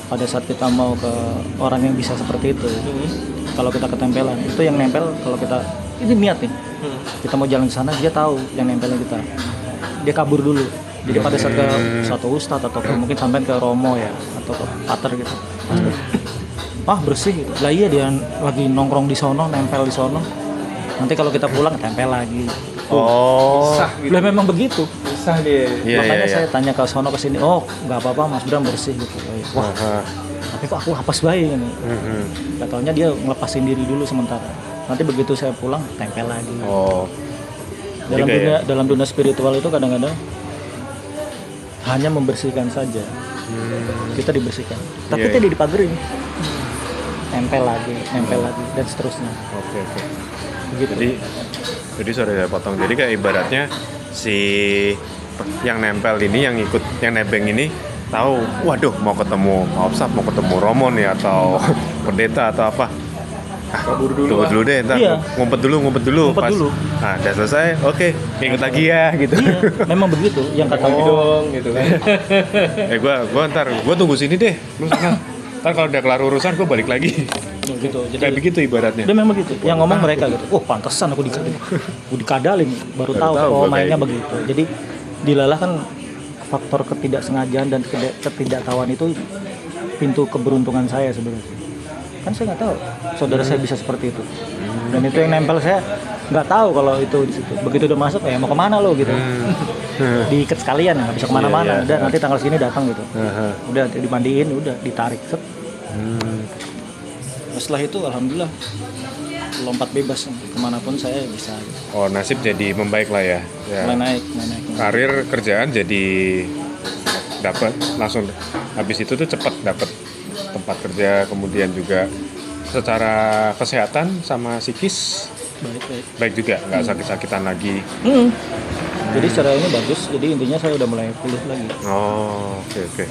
[SPEAKER 2] Pada saat kita mau ke orang yang bisa seperti itu, kalau kita ketempelan, itu yang nempel kalau kita ini niat nih. Kita mau jalan ke sana, dia tahu yang nempelnya kita. Dia kabur dulu. Jadi pada saat ke satu ustadz atau mungkin sampai ke romo ya atau ke pater gitu. Bersih gitu. Lah iya dia lagi nongkrong di sono, nempel di sono. Nanti kalau kita pulang tempel lagi.
[SPEAKER 3] Bisa gitu.
[SPEAKER 2] Lah memang begitu.
[SPEAKER 3] Bisa dia.
[SPEAKER 2] Makanya saya tanya ke sono ke sini, oh nggak apa-apa Mas Bram bersih gitu. Wah, tapi kok aku hapus bayi ini. Gak taunya dia ngelepasin diri dulu sementara. Nanti begitu saya pulang tempel lagi. Dalam dunia spiritual itu kadang-kadang hanya membersihkan saja. Kita dibersihkan. Tapi tidak dipagerin. Nempel lagi dan seterusnya.
[SPEAKER 1] Oke.
[SPEAKER 2] Begitu.
[SPEAKER 1] Jadi sorry saya potong. Jadi kayak ibaratnya si yang nempel ini, yang ikut, yang nebeng ini tahu, waduh mau ketemu Pak Opsap, mau ketemu Romo nih atau pendeta atau apa.
[SPEAKER 3] Kabur dulu.
[SPEAKER 1] Tunggu dulu deh, ntar ngumpet dulu. Nah, udah selesai, oke, ikut lagi ya gitu.
[SPEAKER 2] Iya, memang begitu. Yang kata
[SPEAKER 3] dong gitu kan.
[SPEAKER 1] Gua ntar tunggu sini deh. Lu sana. Ntar kalau udah kelar urusan gue balik lagi.
[SPEAKER 2] gitu. Jadi
[SPEAKER 1] Kayak begitu ibaratnya.
[SPEAKER 2] dia memang gitu. Yang ngomong mereka gitu. Oh, pantesan aku dikadalin. Baru tahu mainnya begitu. Jadi dilalah kan faktor ketidaksengajaan dan ketidaktahuan itu pintu keberuntungan saya sebenarnya. Kan saya nggak tahu saudara saya bisa seperti itu. Dan itu yang nempel saya nggak tahu kalau itu di situ. Begitu udah masuk mau kemana lo gitu. Diikat sekalian nggak bisa kemana-mana. Udah nanti tanggal segini datang gitu. Udah dimandiin, udah ditarik. Setelah itu alhamdulillah lompat bebas kemanapun saya bisa.
[SPEAKER 1] Oh, nasib jadi membaik lah ya.
[SPEAKER 2] Mulai naik.
[SPEAKER 1] Karir kerjaan jadi dapat langsung. Habis itu tuh cepat dapat tempat kerja, kemudian juga secara kesehatan sama psikis baik juga, nggak sakit-sakitan lagi.
[SPEAKER 2] Jadi secara ini bagus. Jadi intinya saya udah mulai pulih lagi.
[SPEAKER 1] Oh, oke.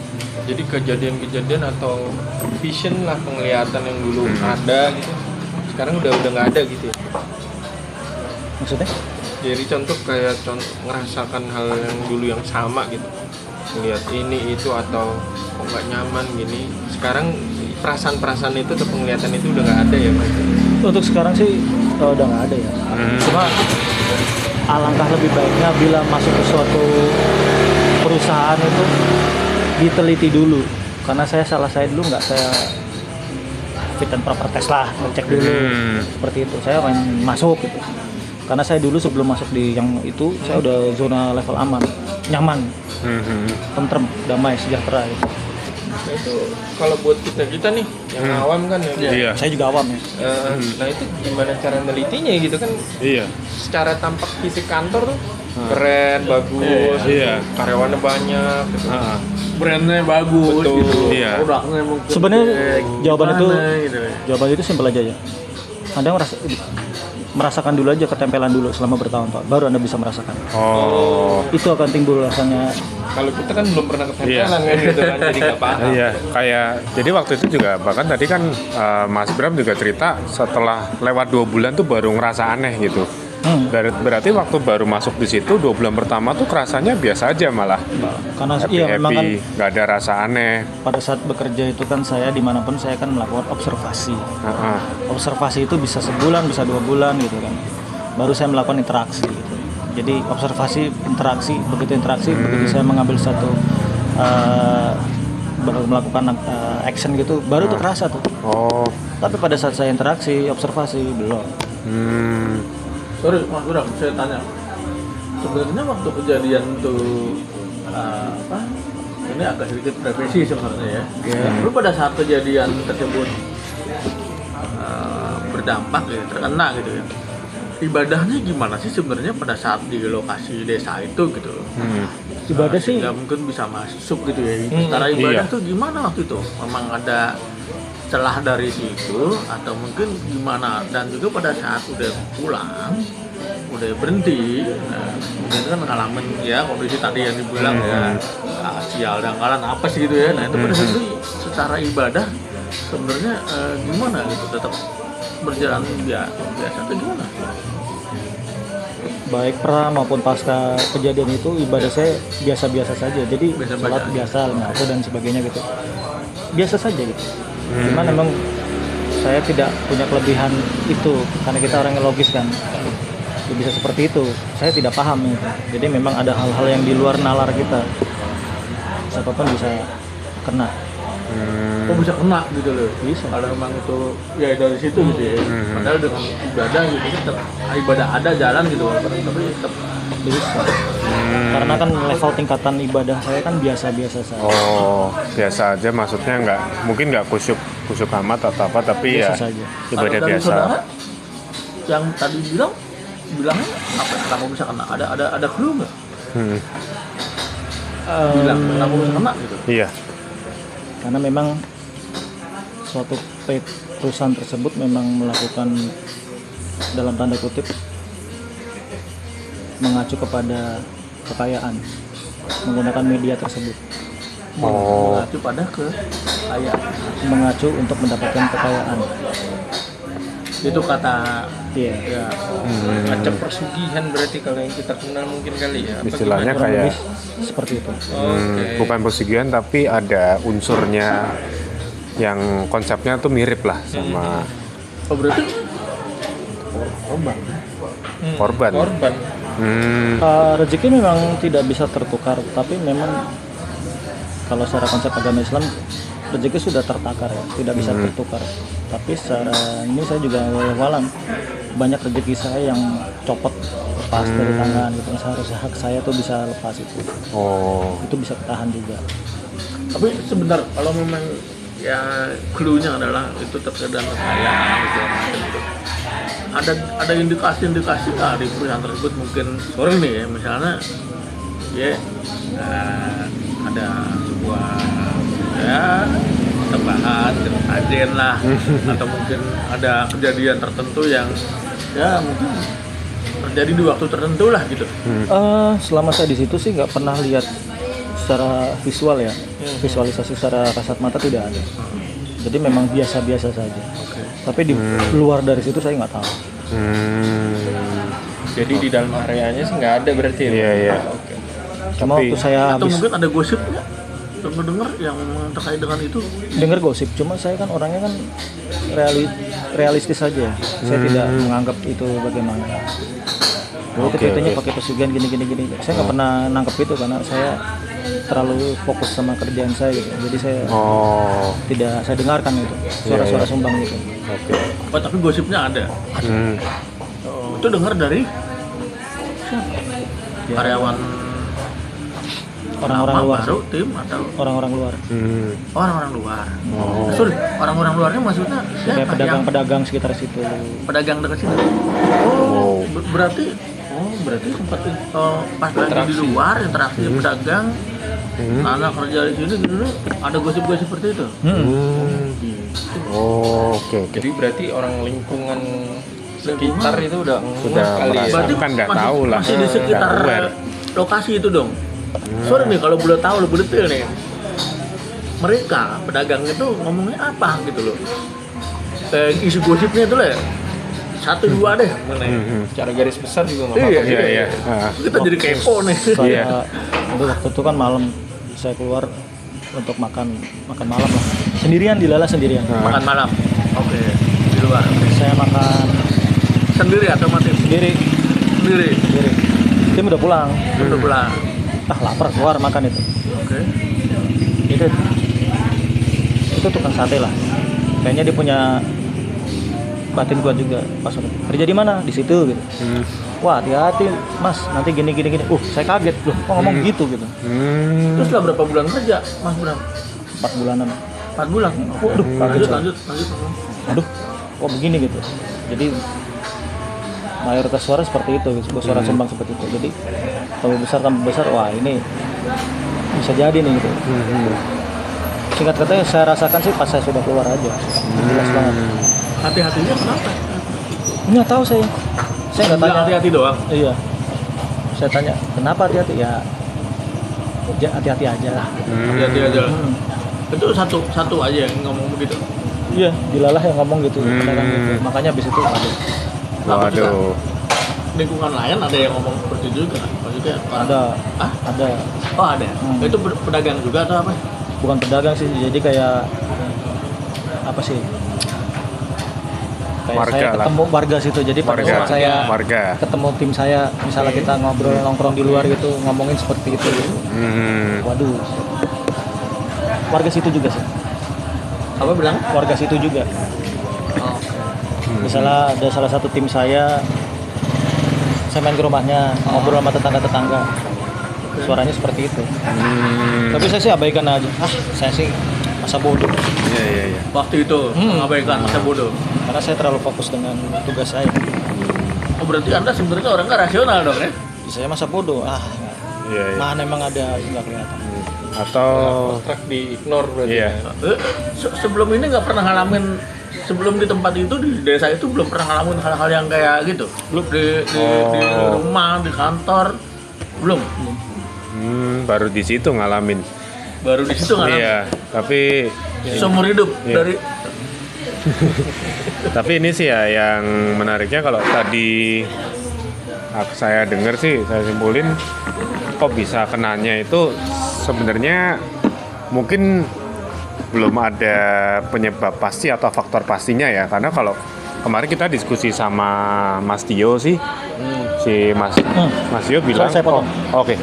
[SPEAKER 3] Jadi kejadian-kejadian atau vision lah, penglihatan yang dulu ada gitu, sekarang udah nggak ada gitu ya.
[SPEAKER 2] Maksudnya?
[SPEAKER 3] Jadi contoh ngerasakan hal yang dulu yang sama gitu, melihat ini itu atau kok nggak nyaman gini. Sekarang perasaan-perasaan itu atau penglihatan itu udah nggak ada ya Mas?
[SPEAKER 2] Untuk sekarang sih udah nggak ada ya. Cuma alangkah lebih baiknya bila masuk ke suatu perusahaan itu diteliti dulu. Karena saya dulu nggak saya fit and proper test lah, ngecek dulu seperti itu. Saya main masuk gitu. Karena saya dulu sebelum masuk di yang itu saya udah zona level aman, nyaman, tentrem, damai, sejahtera gitu.
[SPEAKER 3] Nah itu kalau buat kita nih yang awam kan ya.
[SPEAKER 1] Iya.
[SPEAKER 2] Saya juga awam ya.
[SPEAKER 3] Nah itu gimana cara nelitinya gitu kan?
[SPEAKER 1] Iya.
[SPEAKER 3] Secara tampak fisik kantor tuh keren, bagus, karyawannya banyak, gitu.
[SPEAKER 4] Brandnya bagus.
[SPEAKER 3] Betul.
[SPEAKER 4] Gitu.
[SPEAKER 1] Iya.
[SPEAKER 4] Produknya mungkin
[SPEAKER 2] Sebenarnya
[SPEAKER 4] gitu.
[SPEAKER 2] jawaban itu simpel aja ya. Anda merasakan dulu aja ketempelan dulu selama bertahun-tahun, baru Anda bisa merasakan.
[SPEAKER 1] Oh.
[SPEAKER 2] Itu akan timbul rasanya.
[SPEAKER 3] Kalau kita kan belum pernah ketempelan kan gitu kan, jadi nggak paham.
[SPEAKER 1] Iya, kayak jadi waktu itu juga bahkan tadi kan Mas Bram juga cerita setelah lewat 2 bulan tuh baru ngerasa aneh gitu. Berarti waktu baru masuk di situ 2 bulan pertama tuh rasanya biasa aja malah.
[SPEAKER 2] Karena
[SPEAKER 1] Happy,
[SPEAKER 2] iya memang kan
[SPEAKER 1] nggak ada rasa aneh.
[SPEAKER 2] pada saat bekerja itu kan saya dimanapun saya kan melakukan observasi. Observasi itu bisa sebulan, bisa 2 bulan gitu kan. Baru saya melakukan interaksi gitu. Jadi observasi, interaksi, begitu saya mengambil satu melakukan action gitu, baru tuh kerasa tuh.
[SPEAKER 1] Oh.
[SPEAKER 2] Tapi pada saat saya interaksi, observasi belum.
[SPEAKER 4] Sorry Mas Bram, saya tanya. Sebenarnya waktu kejadian tuh ini agak sedikit revisi sebenarnya ya. Lu pada saat kejadian tersebut berdampak ya, terkena gitu ya. Ibadahnya gimana sih sebenarnya pada saat di lokasi desa itu gitu loh?
[SPEAKER 2] Ibadah sih
[SPEAKER 4] nggak mungkin bisa masuk gitu ya. Secara ibadah tuh gimana waktu itu? Memang ada celah dari situ atau mungkin gimana? Dan juga pada saat udah pulang, udah berhenti, nah, mungkin kan ngalamin ya kondisi tadi yang dibilang ya sial dangkalan apa sih gitu ya. Nah itu pada saat itu secara ibadah sebenarnya gimana gitu? Tetap berjalan biasa atau gimana?
[SPEAKER 2] baik pra maupun pasca kejadian itu ibadah saya biasa-biasa saja. Jadi sholat biasa, ngaku dan sebagainya gitu. Biasa saja gitu. Cuman memang saya tidak punya kelebihan itu karena kita orang yang logis kan. Ya, bisa seperti itu. Saya tidak paham gitu. Jadi memang ada hal-hal yang di luar nalar kita. Siapapun bisa kena.
[SPEAKER 4] Kok bisa kena gitu loh?
[SPEAKER 2] Bisa.
[SPEAKER 4] Kalau memang itu ya dari situ gitu ya. Padahal dengan ibadah gitu tetap ibadah ada jalan gitu tapi tetap
[SPEAKER 2] Bisa. Karena kan level tingkatan ibadah saya kan biasa-biasa saja.
[SPEAKER 1] Oh, biasa aja maksudnya mungkin nggak kusyuk amat atau apa tapi
[SPEAKER 2] Biasa
[SPEAKER 1] ya
[SPEAKER 2] saja.
[SPEAKER 1] ibadah
[SPEAKER 4] Kalau dari
[SPEAKER 1] biasa.
[SPEAKER 4] saudara yang tadi bilangnya apa? Kamu bisa kena? Ada clue nggak? Bilang kamu bisa kena gitu.
[SPEAKER 1] Iya.
[SPEAKER 2] Karena memang suatu perusahaan tersebut memang melakukan dalam tanda kutip mengacu kepada kekayaan menggunakan media tersebut.
[SPEAKER 4] Mengacu pada kekayaan.
[SPEAKER 2] Mengacu untuk mendapatkan kekayaan.
[SPEAKER 4] Itu kata
[SPEAKER 2] Iya.
[SPEAKER 4] ya
[SPEAKER 3] Macam persugihan berarti kalau yang kita kenal mungkin kali ya. Apa
[SPEAKER 1] Istilahnya
[SPEAKER 2] Kurang
[SPEAKER 1] kayak
[SPEAKER 2] lebih seperti itu.
[SPEAKER 1] bukan pesugihan tapi ada unsurnya yang konsepnya tuh mirip lah sama
[SPEAKER 4] oh berarti
[SPEAKER 1] korban.
[SPEAKER 3] Korban.
[SPEAKER 2] Rezeki memang tidak bisa tertukar, tapi memang kalau secara konsep agama Islam rezeki sudah tertakar ya, tidak bisa tertukar. Tapi secara ini saya juga walau banyak rezeki saya yang copot lepas dari tangan gitu. Seharusnya hak saya tuh bisa lepas itu.
[SPEAKER 1] Oh.
[SPEAKER 2] Itu bisa ketahan juga.
[SPEAKER 4] tapi sebentar kalau memang ya clue-nya adalah itu terkait dengan kekayaan gitu gitu. Ada indikasi-indikasi nggak di perusahaan tersebut mungkin sore nih ya misalnya ya ada sebuah ya tambahan agen lah atau mungkin ada kejadian tertentu yang ya mungkin terjadi di waktu tertentu lah gitu.
[SPEAKER 2] Selama saya di situ sih nggak pernah lihat secara visual ya, visualisasi secara kasat mata tidak ada. Jadi memang biasa-biasa saja. Tapi di luar dari situ saya nggak tahu.
[SPEAKER 3] Jadi di dalam areanya sih nggak ada berarti ya?
[SPEAKER 1] Iya, iya.
[SPEAKER 3] Oke.
[SPEAKER 2] Cuma
[SPEAKER 1] Tapi-
[SPEAKER 2] waktu saya
[SPEAKER 4] Atau
[SPEAKER 2] habis
[SPEAKER 4] mungkin ada gosipnya dengar yang terkait dengan itu.
[SPEAKER 2] dengar gosip, cuma saya kan orangnya kan realistis saja. Saya tidak menganggap itu bagaimana. Dulu
[SPEAKER 1] Oke,
[SPEAKER 2] ceritanya
[SPEAKER 1] oke.
[SPEAKER 2] pakai pesugihan gini. Saya nggak pernah nangkep itu karena saya terlalu fokus sama kerjaan saya gitu. Jadi saya
[SPEAKER 1] Oh.
[SPEAKER 2] tidak saya dengarkan itu suara-suara
[SPEAKER 1] iya.
[SPEAKER 2] sumbang gitu.
[SPEAKER 1] Oke.
[SPEAKER 4] Oh, tapi gosipnya ada. Itu dengar dari
[SPEAKER 2] Ya,
[SPEAKER 4] karyawan
[SPEAKER 2] orang-orang
[SPEAKER 4] lama,
[SPEAKER 2] luar,
[SPEAKER 4] baru tim atau
[SPEAKER 2] orang-orang luar,
[SPEAKER 4] orang-orang luar. Sorry, orang-orang luarnya maksudnya
[SPEAKER 2] kayak
[SPEAKER 4] siapa? Yang
[SPEAKER 2] pedagang-pedagang sekitar situ.
[SPEAKER 4] pedagang dekat situ. Berarti sempat pas lagi di luar interaksi pedagang, anak kerja di sini gitu, ada gosip-gosip seperti itu.
[SPEAKER 1] Oh, oke, oke.
[SPEAKER 3] Jadi berarti orang lingkungan sekitar itu udah
[SPEAKER 1] Sudah
[SPEAKER 3] kali ya?
[SPEAKER 1] merasa.
[SPEAKER 4] Berarti
[SPEAKER 1] Kan nggak
[SPEAKER 4] masih-
[SPEAKER 1] tahu lah.
[SPEAKER 4] Masih di sekitar
[SPEAKER 1] Nggak aware.
[SPEAKER 4] lokasi itu dong. Sorry nih kalau boleh tahu lebih detail nih. Mereka pedagang itu ngomongnya apa gitu loh. Isu gosipnya itu lah ya. satu dua deh.
[SPEAKER 3] Cara garis besar juga nggak
[SPEAKER 4] Iya,
[SPEAKER 3] apa-apa.
[SPEAKER 1] Iya, iya.
[SPEAKER 4] Kita jadi kepo nih.
[SPEAKER 1] Iya.
[SPEAKER 2] Waktu itu kan malam saya keluar untuk makan malam lah. Sendirian di Lala sendirian.
[SPEAKER 4] Makan malam. Oke. Di luar.
[SPEAKER 2] Saya makan
[SPEAKER 4] Sendiri atau mati?
[SPEAKER 2] sendiri.
[SPEAKER 4] Sendiri.
[SPEAKER 2] Tim udah pulang.
[SPEAKER 4] Udah pulang.
[SPEAKER 2] Lapar keluar makan itu.
[SPEAKER 4] Oke.
[SPEAKER 2] Itu tukang sate lah. Kayaknya dia punya batin kuat juga pas waktu itu. Kerja di mana? Di situ gitu. Wah, hati-hati Mas, nanti gini. Saya kaget loh, kok ngomong gitu.
[SPEAKER 4] Terus setelah berapa bulan kerja, Mas Bram?
[SPEAKER 2] 4 bulanan.
[SPEAKER 4] 4 bulan. Waduh,
[SPEAKER 2] kaget saya.
[SPEAKER 4] lanjut.
[SPEAKER 2] Aduh, kok begini gitu. Jadi mayoritas suara seperti itu, gitu. Suara sumbang seperti itu. Jadi tambah besar, wah ini bisa jadi nih gitu. Singkat katanya saya rasakan sih pas saya sudah keluar aja. Jelas banget.
[SPEAKER 4] Hati-hatinya kenapa?
[SPEAKER 2] Nggak tahu saya nggak
[SPEAKER 4] Bilang
[SPEAKER 2] tanya.
[SPEAKER 4] hati-hati doang.
[SPEAKER 2] Iya. Saya tanya, kenapa hati-hati? Ya hati-hati aja lah.
[SPEAKER 4] Hati-hati aja. Itu satu aja yang ngomong begitu.
[SPEAKER 2] Iya, Dilalah yang ngomong gitu. Pedagang gitu. Makanya habis itu aduh,
[SPEAKER 1] Waduh.
[SPEAKER 4] Lingkungan lain ada yang ngomong seperti itu juga. Maksudnya orang
[SPEAKER 2] ada.
[SPEAKER 4] Oh ada. Itu pedagang juga atau apa?
[SPEAKER 2] Bukan pedagang sih, jadi kayak apa sih? Kayak
[SPEAKER 1] Warga
[SPEAKER 2] saya
[SPEAKER 1] lah.
[SPEAKER 2] ketemu warga situ. Jadi pada
[SPEAKER 1] Warga.
[SPEAKER 2] saat saya
[SPEAKER 1] Warga.
[SPEAKER 2] ketemu tim saya, misalnya kita ngobrol nongkrong di luar gitu, ngomongin seperti itu gitu. Waduh. Warga situ juga sih.
[SPEAKER 4] Apa bilang?
[SPEAKER 2] Warga situ juga.
[SPEAKER 4] Oh.
[SPEAKER 2] Misalnya ada salah satu tim saya main ke rumahnya, ngobrol sama tetangga-tetangga. Suaranya seperti itu. Tapi saya sih abaikan aja. Saya sih masa bodoh.
[SPEAKER 1] Iya.
[SPEAKER 4] Waktu itu mengabaikan masa bodoh.
[SPEAKER 2] Karena saya terlalu fokus dengan tugas saya.
[SPEAKER 4] Oh, berarti Anda sebenarnya orang nggak rasional dong ya?
[SPEAKER 2] Saya masa bodoh.
[SPEAKER 1] Iya.
[SPEAKER 2] Mana emang ada nggak kelihatan.
[SPEAKER 1] Atau
[SPEAKER 3] Kontrak di ignore berarti.
[SPEAKER 1] iya.
[SPEAKER 4] Sebelum ini nggak pernah ngalamin, sebelum di tempat itu di desa itu belum pernah ngalamin hal-hal yang kayak gitu. Belum di rumah, di kantor, belum.
[SPEAKER 1] Baru di situ ngalamin.
[SPEAKER 4] Baru di situ ngalamin.
[SPEAKER 1] Iya, tapi
[SPEAKER 4] Seumur hidup
[SPEAKER 1] Iya.
[SPEAKER 4] dari
[SPEAKER 1] tapi ini sih ya yang menariknya kalau tadi saya dengar sih, saya simpulin kok bisa kenanya itu sebenarnya mungkin belum ada penyebab pasti atau faktor pastinya ya, karena kalau kemarin kita diskusi sama Mas Tio sih, si Mas Tio bilang
[SPEAKER 2] Saya potong.
[SPEAKER 1] oke.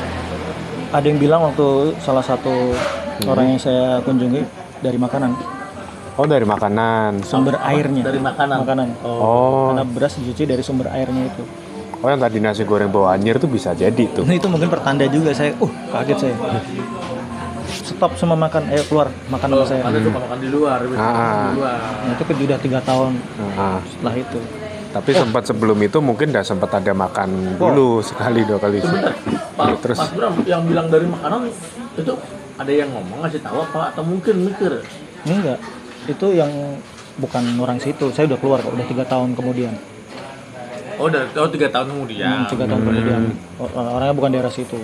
[SPEAKER 2] Ada yang bilang waktu salah satu orang yang saya kunjungi dari makanan,
[SPEAKER 1] Oh, dari makanan.
[SPEAKER 2] sumber airnya.
[SPEAKER 4] dari makanan.
[SPEAKER 1] Oh.
[SPEAKER 2] Karena beras dicuci dari sumber airnya itu.
[SPEAKER 1] Oh, yang tadi nasi goreng bawah anjir tuh bisa jadi tuh.
[SPEAKER 2] Nah, itu mungkin pertanda juga saya. Kaget saya. Stop semua makan, ayo keluar makan sama saya.
[SPEAKER 4] Anda suka makan di luar, biasanya makan di luar.
[SPEAKER 2] Nah, itu sudah 3 tahun
[SPEAKER 1] Nah,
[SPEAKER 2] setelah itu.
[SPEAKER 1] tapi sempat sebelum itu mungkin udah sempat ada makan dulu sekali 2 kali sih.
[SPEAKER 4] Sebentar, Pak,
[SPEAKER 1] Terus
[SPEAKER 4] Mas Bram yang bilang dari makanan itu ada yang ngomong ngasih tahu apa atau mungkin mikir?
[SPEAKER 2] Enggak, itu yang bukan orang situ. Saya udah keluar kok, udah 3 tahun kemudian.
[SPEAKER 4] Oh, 3 tahun kemudian.
[SPEAKER 2] 3 tahun kemudian. Orangnya bukan daerah situ.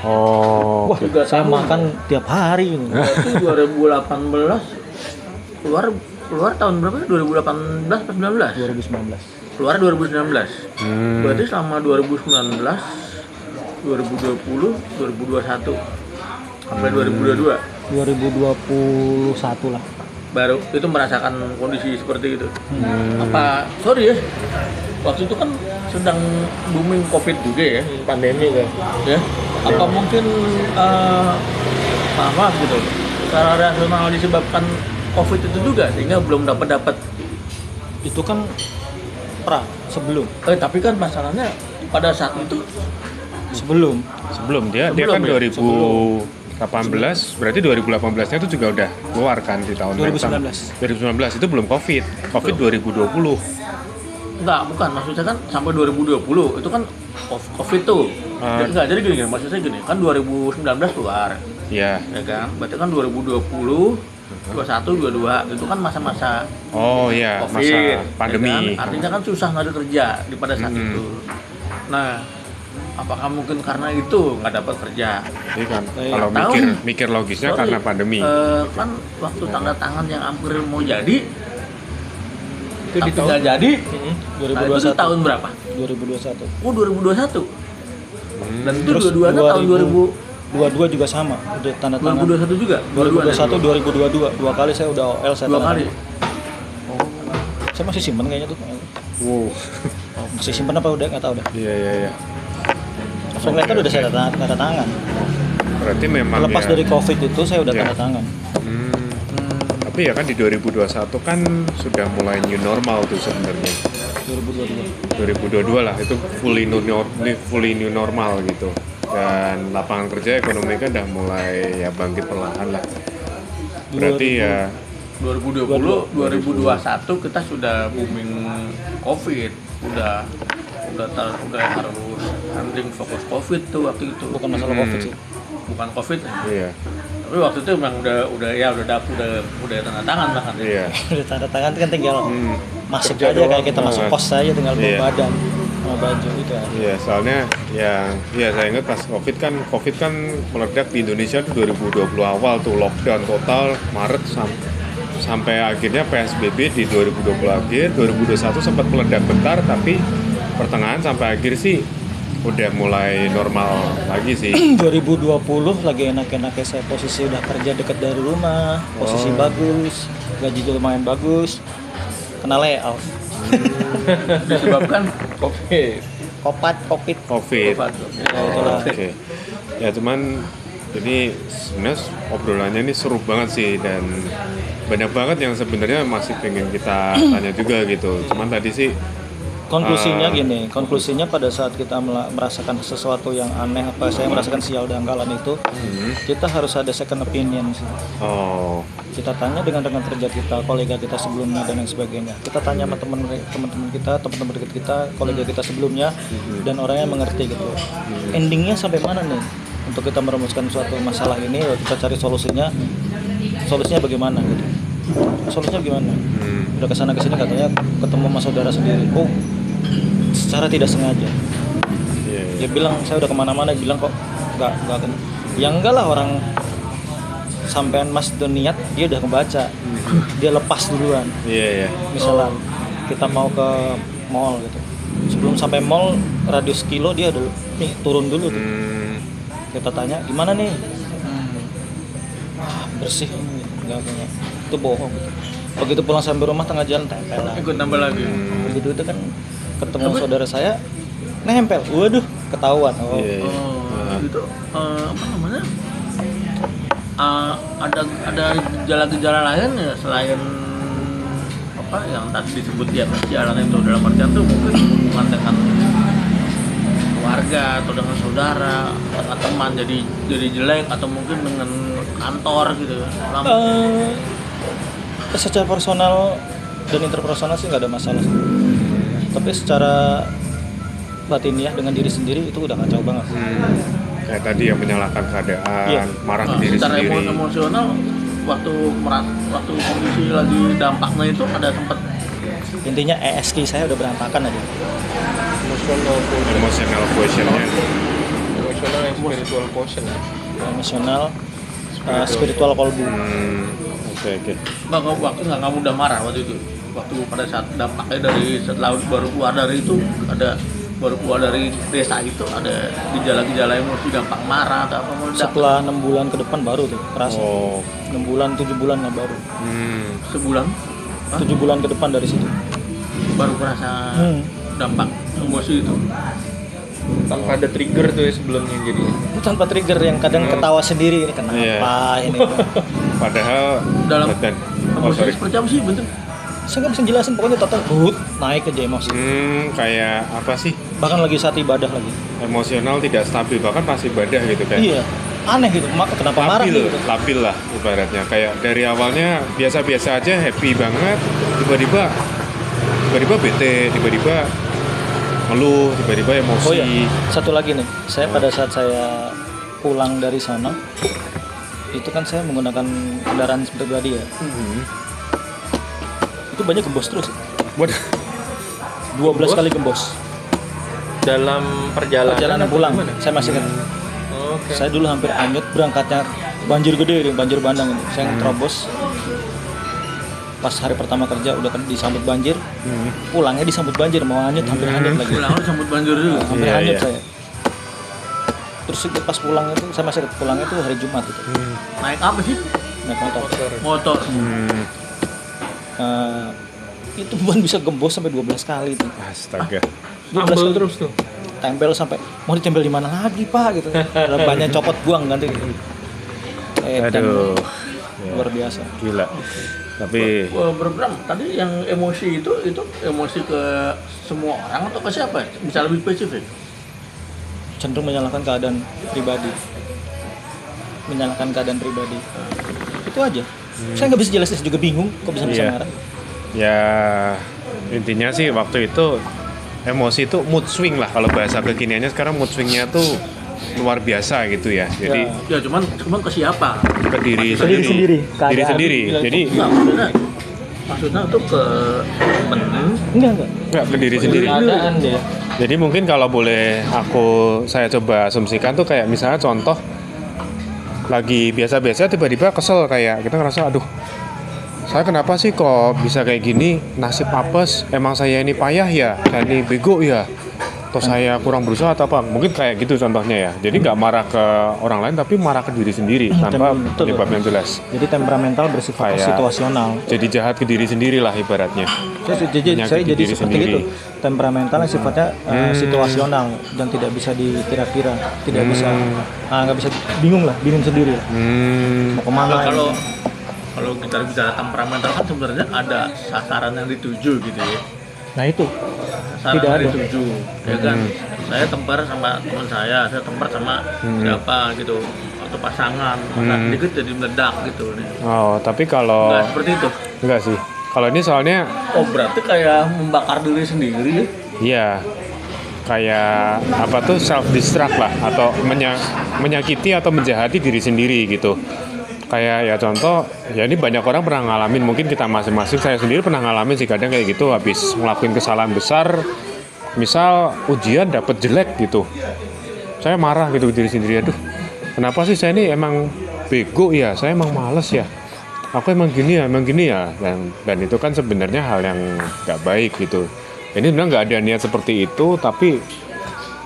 [SPEAKER 1] oh,
[SPEAKER 2] Wah, saya makan tiap hari ini.
[SPEAKER 4] Berarti 2018 keluar tahun berapa? 2018 atau 19?
[SPEAKER 2] 2019.
[SPEAKER 4] Keluar 2019. Berarti selama 2019, 2020, 2021 sampai 2022
[SPEAKER 2] 2021 lah.
[SPEAKER 4] baru itu merasakan kondisi seperti itu. Apa sorry ya, waktu itu kan sedang booming COVID juga ya, pandemi kan, ya. Apa mungkin maaf gitu, secara rasional disebabkan COVID itu juga sehingga belum dapat.
[SPEAKER 2] Itu kan sebelum
[SPEAKER 4] Tapi kan masalahnya pada saat itu
[SPEAKER 2] sebelum
[SPEAKER 1] sebelum dia
[SPEAKER 4] Sebelum
[SPEAKER 1] kan
[SPEAKER 4] ya?
[SPEAKER 1] 2018, berarti 2018-nya itu juga udah keluar kan di tahun
[SPEAKER 2] 2019.
[SPEAKER 1] 2019 itu belum COVID 2020.
[SPEAKER 4] bukan maksudnya kan sampai 2020 itu kan COVID tuh. Jadi gini, maksud saya gini, kan 2019 keluar.
[SPEAKER 1] Ya.
[SPEAKER 4] Ya kan? Berarti kan 2020, 21, 22 itu kan masa-masa
[SPEAKER 1] Oh iya,
[SPEAKER 4] COVID,
[SPEAKER 1] masa
[SPEAKER 4] ya
[SPEAKER 1] pandemi.
[SPEAKER 4] kan? Artinya kan susah nyari kerja di pada saat itu. Nah, apakah mungkin karena itu nggak dapat kerja?
[SPEAKER 1] Jadi kan kalau
[SPEAKER 4] tahu.
[SPEAKER 1] mikir logisnya
[SPEAKER 4] Sorry,
[SPEAKER 1] karena pandemi.
[SPEAKER 4] kan waktu tanda tangan yang hampir mau jadi
[SPEAKER 3] Itu di
[SPEAKER 4] tapi
[SPEAKER 3] tahun
[SPEAKER 4] nggak jadi. Nah, itu di
[SPEAKER 2] 2021.
[SPEAKER 4] tahun berapa?
[SPEAKER 2] 2021.
[SPEAKER 4] Oh 2021. Dan itu
[SPEAKER 2] Terus
[SPEAKER 4] dua-duanya tahun
[SPEAKER 2] 22 juga sama, udah tanda tangan.
[SPEAKER 4] 2021 juga.
[SPEAKER 2] 2021, 2022, dua kali saya udah OL, saya
[SPEAKER 4] Dua
[SPEAKER 2] tanda
[SPEAKER 4] kali.
[SPEAKER 2] tangan. Saya masih simpen kayaknya tuh.
[SPEAKER 1] Wow.
[SPEAKER 2] Masih simpen apa udah nggak tahu dah.
[SPEAKER 1] Iya.
[SPEAKER 2] Frank letter udah saya tanda tangan.
[SPEAKER 1] Berarti memang
[SPEAKER 2] Lepas
[SPEAKER 1] ya.
[SPEAKER 2] dari COVID itu saya udah
[SPEAKER 1] Ya.
[SPEAKER 2] tanda tangan.
[SPEAKER 1] Tapi ya kan di 2021 kan sudah mulai new normal tuh sebenarnya.
[SPEAKER 2] 2022.
[SPEAKER 1] 2022 lah itu fully new normal gitu. Dan lapangan kerja ekonomi kan udah mulai ya bangkit perlahan lah. Berarti ya
[SPEAKER 4] 2020, 2021 kita sudah booming COVID, udah harus handling fokus COVID tuh waktu itu.
[SPEAKER 2] Bukan masalah COVID sih.
[SPEAKER 4] Bukan COVID,
[SPEAKER 1] iya.
[SPEAKER 4] tapi waktu itu memang udah tanda tangan bahkan.
[SPEAKER 1] Iya.
[SPEAKER 2] Udah tanda tangan kan tinggal masuk
[SPEAKER 1] Kerja
[SPEAKER 2] aja
[SPEAKER 1] doang.
[SPEAKER 2] kayak kita masuk
[SPEAKER 1] Nah.
[SPEAKER 2] pos saja tinggal bawa
[SPEAKER 1] Iya.
[SPEAKER 2] badan sama baju gitu.
[SPEAKER 1] Iya, soalnya ya saya ingat pas COVID kan meledak di Indonesia tuh 2020 awal tuh lockdown total Maret sampai akhirnya PSBB di 2020 akhir, 2021 sempat meledak bentar tapi pertengahan sampai akhir sih udah mulai normal lagi sih.
[SPEAKER 2] 2020 lagi enak-enaknya saya posisi udah kerja dekat dari rumah, posisi bagus, gaji lumayan bagus, kena layout.
[SPEAKER 4] Disebabkan
[SPEAKER 3] COVID.
[SPEAKER 2] COVID.
[SPEAKER 1] COVID.
[SPEAKER 2] Ya, itulah.
[SPEAKER 1] Oke. Ya cuman jadi sebenarnya obrolannya ini seru banget sih dan banyak banget yang sebenarnya masih pengen kita tanya juga gitu. Cuman tadi sih
[SPEAKER 2] Konklusinya gini, konklusinya pada saat kita merasakan sesuatu yang aneh, apa saya merasakan sial dangkalan itu, kita harus ada second opinion sih.
[SPEAKER 1] oh
[SPEAKER 2] Kita tanya dengan rekan kerja kita, kolega kita sebelumnya dan lain sebagainya. Kita tanya sama teman-teman kita, teman-teman dekat kita, kolega kita sebelumnya, dan orang yang mengerti gitu. Endingnya sampai mana nih? Untuk kita merumuskan suatu masalah ini, kita cari solusinya bagaimana gitu. Solusinya gimana? Udah kesana kesini katanya ketemu sama saudara sendiri. Oh, secara tidak sengaja.
[SPEAKER 1] iya.
[SPEAKER 2] Dia bilang saya udah kemana-mana, bilang kok nggak ya enggak lah, orang sampean mas itu niat dia udah kebaca, dia lepas duluan.
[SPEAKER 1] Iya.
[SPEAKER 2] Misalnya kita mau ke mall gitu, sebelum sampai mall radius kilo dia udah nih turun dulu tuh. Kita tanya gimana nih, bersih ini, enggak punya, itu bohong gitu. Begitu pulang sampai rumah tengah jalan tempel lah.
[SPEAKER 4] ikut nambah lagi.
[SPEAKER 2] Begitu itu kan ketemu saudara saya nempel, waduh ketahuan. Oh,
[SPEAKER 1] Iya.
[SPEAKER 4] Itu apa namanya? Ada gejala-gejala lain ya selain apa yang tadi disebut di atas jalan itu, dalam artian tuh mungkin hubungan dengan keluarga atau dengan saudara, dengan teman jadi jelek, atau mungkin dengan kantor gitu.
[SPEAKER 2] Secara personal dan interpersonal sih nggak ada masalah sih. Tapi secara batiniah dengan diri sendiri itu udah kacau banget.
[SPEAKER 1] Kayak tadi yang menyalahkan keadaan,
[SPEAKER 2] Iya.
[SPEAKER 1] marah ke diri
[SPEAKER 4] Secara
[SPEAKER 1] sendiri.
[SPEAKER 4] emosional waktu kondisi lagi dampaknya itu ada sempat
[SPEAKER 2] Intinya ESG saya udah berantakan aja.
[SPEAKER 1] Emotional questionnya.
[SPEAKER 3] Emotional and spiritual quotient.
[SPEAKER 2] Emosional, spiritual kolbu.
[SPEAKER 1] Oke.
[SPEAKER 4] waktu nggak mudah marah waktu itu, waktu pada saat dampaknya dari setelah baru keluar dari desa itu ada gejala-gejala emosi, dampak marah atau apa meledak.
[SPEAKER 2] Setelah 6 bulan ke depan baru tuh kerasa.
[SPEAKER 1] Oh.
[SPEAKER 2] 6 bulan, 7 bulan lah baru.
[SPEAKER 4] Sebulan
[SPEAKER 2] 7 bulan ke depan dari situ.
[SPEAKER 4] baru kerasa dampak emosi itu.
[SPEAKER 3] Tanpa ada trigger tuh ya sebelumnya jadi.
[SPEAKER 2] Itu tanpa trigger yang kadang ketawa sendiri, ini kenapa
[SPEAKER 1] Iya.
[SPEAKER 2] ini.
[SPEAKER 1] Padahal
[SPEAKER 4] Dalam
[SPEAKER 1] oh
[SPEAKER 4] emosi
[SPEAKER 1] sorry.
[SPEAKER 4] seperti apa sih bentuk?
[SPEAKER 2] Saya nggak bisa jelasin, pokoknya total naik aja emosi.
[SPEAKER 1] Kayak apa sih?
[SPEAKER 2] Bahkan lagi saat ibadah lagi.
[SPEAKER 1] Emosional tidak stabil, bahkan pas ibadah gitu kan.
[SPEAKER 2] Iya, aneh gitu. Kenapa marah gitu?
[SPEAKER 1] Labil lah ibaratnya. Kayak dari awalnya biasa-biasa aja, happy banget, tiba-tiba bete, tiba-tiba ngeluh, tiba-tiba emosi.
[SPEAKER 2] Oh iya, satu lagi nih. Saya pada saat saya pulang dari sana, itu kan saya menggunakan kendaraan pribadi ya. Itu banyak gembos terus.
[SPEAKER 1] Waduh.
[SPEAKER 2] 12 kali gembos.
[SPEAKER 3] Dalam perjalanan
[SPEAKER 2] Pulang,
[SPEAKER 3] gimana?
[SPEAKER 2] saya masih ingat.
[SPEAKER 3] Oke.
[SPEAKER 2] Saya dulu hampir anyut berangkatnya, banjir gede, banjir bandang ini. Saya terobos. pas hari pertama kerja udah disambut banjir, pulangnya disambut banjir, mau hanyut hampir hanyut lagi.
[SPEAKER 4] Pulang lu sambut banjir dulu.
[SPEAKER 2] Hampir
[SPEAKER 1] Iya,
[SPEAKER 2] hanyut
[SPEAKER 1] iya.
[SPEAKER 2] saya. Terus itu pas pulang itu saya masih pulangnya itu hari Jumat itu.
[SPEAKER 4] Naik apa sih?
[SPEAKER 2] Naik motor.
[SPEAKER 4] Motor.
[SPEAKER 2] Itu ban bisa gembos sampai 12 kali itu.
[SPEAKER 1] Astaga.
[SPEAKER 2] 12 kali
[SPEAKER 3] terus tuh.
[SPEAKER 2] tempel sampai mau ditempel di mana lagi Pak gitu. Banyak copot buang ganti gitu.
[SPEAKER 1] Aduh.
[SPEAKER 2] Luar biasa.
[SPEAKER 1] Gila. Tapi
[SPEAKER 4] Wah, Bram, tadi yang emosi itu emosi ke semua orang atau ke siapa? Bisa lebih spesifik?
[SPEAKER 2] Cenderung menyalahkan keadaan pribadi. Itu aja. Saya nggak bisa jelasin, saya juga bingung kok bisa
[SPEAKER 1] Iya.
[SPEAKER 2] marah.
[SPEAKER 1] ya intinya sih waktu itu emosi itu mood swing lah, kalau bahasa kekiniannya sekarang mood swingnya tuh luar biasa gitu ya. Jadi
[SPEAKER 4] Ya cuman ke siapa?
[SPEAKER 1] ke diri
[SPEAKER 2] Ke diri sendiri,
[SPEAKER 1] diri
[SPEAKER 2] keadaan.
[SPEAKER 1] sendiri. Jadi
[SPEAKER 4] Enggak, maksudnya tuh ke temen.
[SPEAKER 2] Enggak.
[SPEAKER 1] nggak ke diri sendiri.
[SPEAKER 3] Keadaan dia.
[SPEAKER 1] Jadi mungkin kalau boleh saya coba asumsikan tuh kayak misalnya contoh lagi biasa-biasa tiba-tiba kesel, kayak kita ngerasa aduh saya kenapa sih kok bisa kayak gini, nasib apes, emang saya ini payah ya, saya ini bego ya, atau saya kurang berusaha atau apa, mungkin kayak gitu contohnya ya. Jadi nggak marah ke orang lain tapi marah ke diri sendiri tanpa
[SPEAKER 2] betul.
[SPEAKER 1] penyebab yang jelas.
[SPEAKER 2] Jadi temperamental bersifat
[SPEAKER 1] Kayak-
[SPEAKER 2] situasional.
[SPEAKER 1] Jadi jahat ke diri sendiri lah ibaratnya.
[SPEAKER 2] Saya
[SPEAKER 1] Menyakiti
[SPEAKER 2] jadi
[SPEAKER 1] diri
[SPEAKER 2] seperti
[SPEAKER 1] sendiri.
[SPEAKER 2] itu. Temperamental yang sifatnya situasional dan tidak bisa dikira-kira, tidak bisa nggak bisa bingung sendiri lah. Mau kemana?
[SPEAKER 4] Kalau kita bicara temperamental kan sebenarnya ada sasaran yang dituju gitu ya.
[SPEAKER 2] Nah itu
[SPEAKER 4] Sasaran
[SPEAKER 2] Tidak
[SPEAKER 4] yang
[SPEAKER 2] ada.
[SPEAKER 4] dituju, ya kan. Saya tempar sama teman saya tempar sama siapa gitu atau pasangan, maka sedikit jadi meledak gitu nih.
[SPEAKER 1] Oh, tapi kalau
[SPEAKER 4] Nggak seperti itu.
[SPEAKER 1] enggak sih. Kalau ini soalnya
[SPEAKER 4] Oh berarti kayak membakar diri sendiri ya?
[SPEAKER 1] iya, kayak apa tuh self destruct lah, atau menyakiti atau menjahati diri sendiri gitu. Kayak ya contoh, ya ini banyak orang pernah ngalamin, mungkin kita masing-masing, saya sendiri pernah ngalamin sih kadang kayak gitu, habis ngelakuin kesalahan besar, misal ujian dapet jelek gitu, saya marah gitu ke diri sendiri, aduh kenapa sih saya ini emang bego ya, saya emang males ya, aku emang gini ya, dan itu kan sebenarnya hal yang nggak baik gitu. Ini sebenarnya nggak ada niat seperti itu, tapi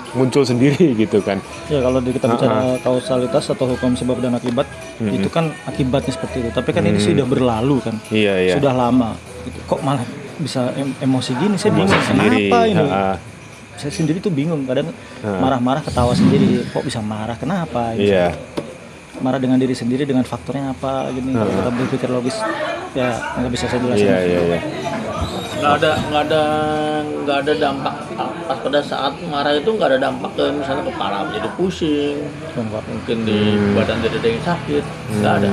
[SPEAKER 1] muncul sendiri gitu kan.
[SPEAKER 2] ya kalau kita bicara kausalitas atau hukum sebab dan akibat, itu kan akibatnya seperti itu. Tapi kan ini sudah berlalu kan,
[SPEAKER 1] Iya.
[SPEAKER 2] sudah lama. Gitu. Kok malah bisa emosi gini? Saya bingung.
[SPEAKER 1] Sendiri.
[SPEAKER 2] Kenapa ini?
[SPEAKER 1] Ha-ha.
[SPEAKER 2] Saya sendiri tuh bingung. Kadang marah-marah ketawa sendiri. Kok bisa marah? Kenapa? Gitu.
[SPEAKER 1] Iya.
[SPEAKER 2] Marah dengan diri sendiri dengan faktornya apa? Gini. Kalau kita berpikir logis, ya nggak bisa saya jelasin.
[SPEAKER 1] Iya.
[SPEAKER 4] nggak ada dampak pas pada saat marah itu, nggak ada dampak ke misalnya kepala jadi pusing, mungkin di badan jadi ada yang sakit, nggak ada.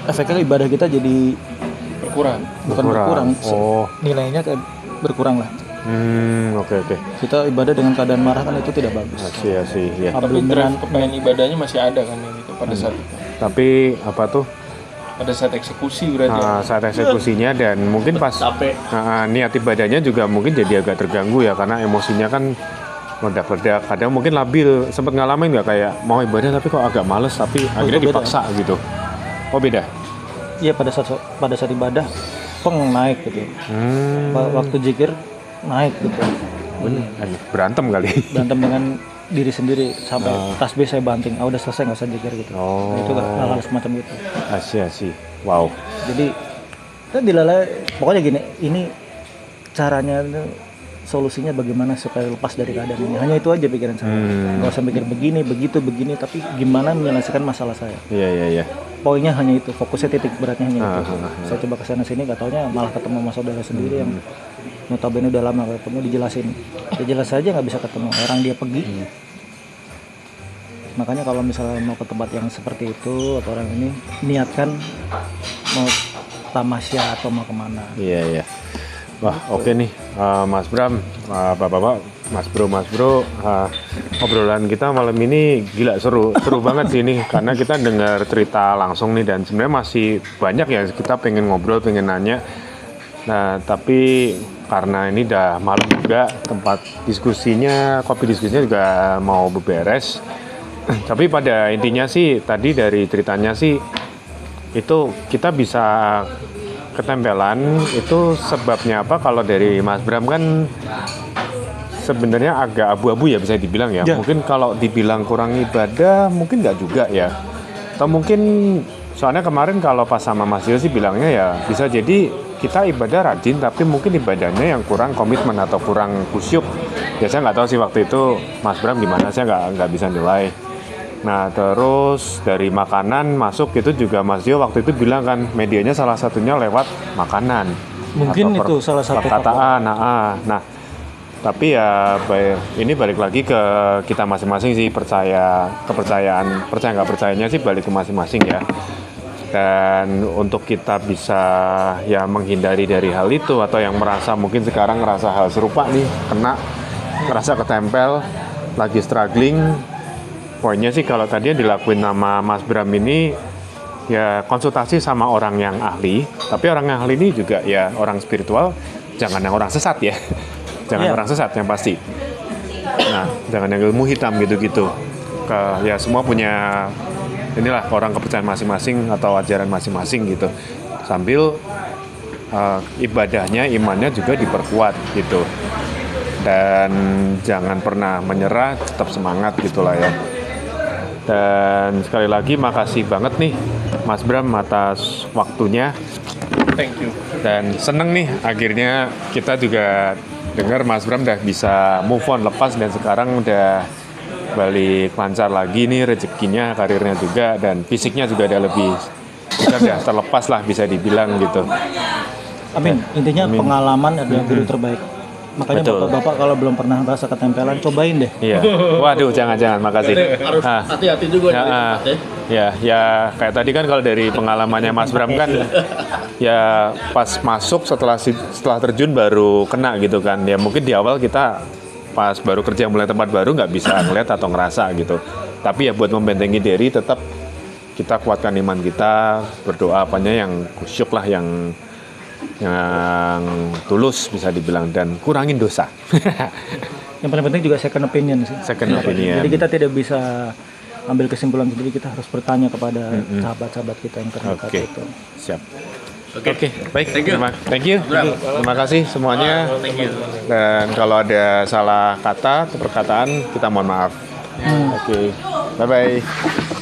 [SPEAKER 2] Efeknya ibadah kita jadi
[SPEAKER 3] Berkurang.
[SPEAKER 2] bukan berkurang.
[SPEAKER 1] Oh.
[SPEAKER 2] Nilainya kayak berkurang lah.
[SPEAKER 1] Oke.
[SPEAKER 2] Kita ibadah dengan keadaan marah kan itu tidak bagus.
[SPEAKER 1] Asih ya.
[SPEAKER 3] Tapi drive kepengen ibadahnya masih ada kan yang itu pada saat itu.
[SPEAKER 1] Tapi apa tuh
[SPEAKER 3] Pada saat eksekusi berarti.
[SPEAKER 1] saat eksekusinya, dan mungkin pas
[SPEAKER 4] Capek.
[SPEAKER 1] niat ibadahnya juga mungkin jadi agak terganggu ya, karena emosinya kan meledak-ledak. Kadang mungkin labil, sempat ngalamin nggak kayak mau ibadah tapi kok agak males, tapi akhirnya
[SPEAKER 2] beda.
[SPEAKER 1] dipaksa gitu. Oh beda.
[SPEAKER 2] Iya pada saat ibadah naik gitu. Waktu zikir naik gitu.
[SPEAKER 1] Berantem kali.
[SPEAKER 2] Berantem dengan diri sendiri sampai tasbih saya banting. Udah selesai nggak usah zikir gitu.
[SPEAKER 1] Oh.
[SPEAKER 2] Itu hal-hal semacam itu.
[SPEAKER 1] Asih. Wow.
[SPEAKER 2] Jadi kan dilalai, pokoknya gini, ini caranya solusinya bagaimana supaya lepas dari keadaan ini. Hanya itu aja pikiran saya. Nggak usah mikir begini, begitu, begini, tapi gimana menyelesaikan masalah saya.
[SPEAKER 1] Iya.
[SPEAKER 2] Poinnya hanya itu, fokusnya titik beratnya hanya itu.
[SPEAKER 1] Ah.
[SPEAKER 2] Saya coba kesana sini, gak taunya malah ketemu sama saudara sendiri yang notabene udah lama gak ketemu, dijelasin. Ya jelas saja nggak bisa ketemu, orang dia pergi. Makanya kalau misalnya mau ke tempat yang seperti itu atau orang ini, niatkan mau tamasya atau mau kemana.
[SPEAKER 1] Iya. Wah, oke nih, Mas Bram, Bapak-bapak, Mas Bro, obrolan kita malam ini gila seru banget sih ini, karena kita dengar cerita langsung nih, dan sebenarnya masih banyak ya kita pengen ngobrol, pengen nanya. Nah, tapi karena ini udah malam juga, tempat diskusinya, kopi diskusinya juga mau beberes. Tapi pada intinya sih tadi dari ceritanya sih itu kita bisa ketempelan itu sebabnya apa? Kalau dari Mas Bram kan sebenarnya agak abu-abu ya bisa dibilang ya.
[SPEAKER 2] Ya.
[SPEAKER 1] Mungkin kalau dibilang kurang ibadah mungkin nggak juga ya. Atau mungkin soalnya kemarin kalau pas sama Mas Yo sih bilangnya ya bisa jadi kita ibadah rajin tapi mungkin ibadahnya yang kurang komitmen atau kurang khusyuk. Ya saya nggak tahu sih waktu itu Mas Bram gimana, saya nggak bisa nilai. Nah terus dari makanan masuk itu juga Mas Yo waktu itu bilang kan medianya salah satunya lewat makanan.
[SPEAKER 2] Mungkin
[SPEAKER 1] Atau
[SPEAKER 2] itu salah satu
[SPEAKER 1] perkataan. Nah tapi ya ini balik lagi ke kita masing-masing sih, percaya nggak percayanya sih balik ke masing-masing ya. Dan untuk kita bisa ya menghindari dari hal itu atau yang merasa mungkin sekarang ngerasa hal serupa nih, ngerasa ketempel, lagi struggling, poinnya sih kalau tadi yang dilakuin sama Mas Bram ini ya konsultasi sama orang yang ahli, tapi orang yang ahli ini juga ya orang spiritual, jangan yang orang sesat ya. Jangan
[SPEAKER 2] Iya.
[SPEAKER 1] orang sesat yang pasti. Nah, jangan yang ilmu hitam gitu-gitu. Ya semua punya inilah orang kepercayaan masing-masing atau ajaran masing-masing gitu. Sambil ibadahnya, imannya juga diperkuat gitu. Dan jangan pernah menyerah, tetap semangat gitulah ya. Dan sekali lagi makasih banget nih Mas Bram atas waktunya.
[SPEAKER 3] Thank you.
[SPEAKER 1] Dan seneng nih akhirnya kita juga dengar Mas Bram udah bisa move on, lepas, dan sekarang udah balik lancar lagi nih rezekinya, karirnya juga, dan fisiknya juga udah lebih udah terlepas lah bisa dibilang gitu.
[SPEAKER 2] Amin. Intinya
[SPEAKER 1] Amin.
[SPEAKER 2] pengalaman adalah guru terbaik. Makanya
[SPEAKER 1] Betul.
[SPEAKER 2] bapak-bapak kalau belum pernah merasa ketempelan, cobain deh.
[SPEAKER 1] Iya. Waduh, jangan makasih.
[SPEAKER 4] Harus
[SPEAKER 1] Ah.
[SPEAKER 4] hati-hati juga
[SPEAKER 1] Ya,
[SPEAKER 4] di tempat ya.
[SPEAKER 1] ya kayak tadi kan kalau dari pengalamannya Mas Bram kan ya pas masuk setelah terjun baru kena gitu kan. Ya mungkin di awal kita pas baru kerja mulai tempat baru nggak bisa ngeliat atau ngerasa gitu. Tapi ya buat membentengi diri tetap kita kuatkan iman kita, berdoa apanya yang kusyuk lah, yang tulus bisa dibilang, dan kurangin dosa.
[SPEAKER 2] Yang paling penting juga second opinion sih.
[SPEAKER 1] Second opinion.
[SPEAKER 2] Jadi kita tidak bisa ambil kesimpulan sendiri, kita harus bertanya kepada sahabat-sahabat kita yang terdekat
[SPEAKER 1] Oke.
[SPEAKER 2] itu.
[SPEAKER 1] Siap.
[SPEAKER 4] Oke.
[SPEAKER 1] Oke, baik.
[SPEAKER 4] Thank you.
[SPEAKER 1] Thank you. Terima kasih semuanya.
[SPEAKER 4] Thank you.
[SPEAKER 1] Dan kalau ada salah kata atau perkataan, kita mohon maaf. Oke. Bye-bye.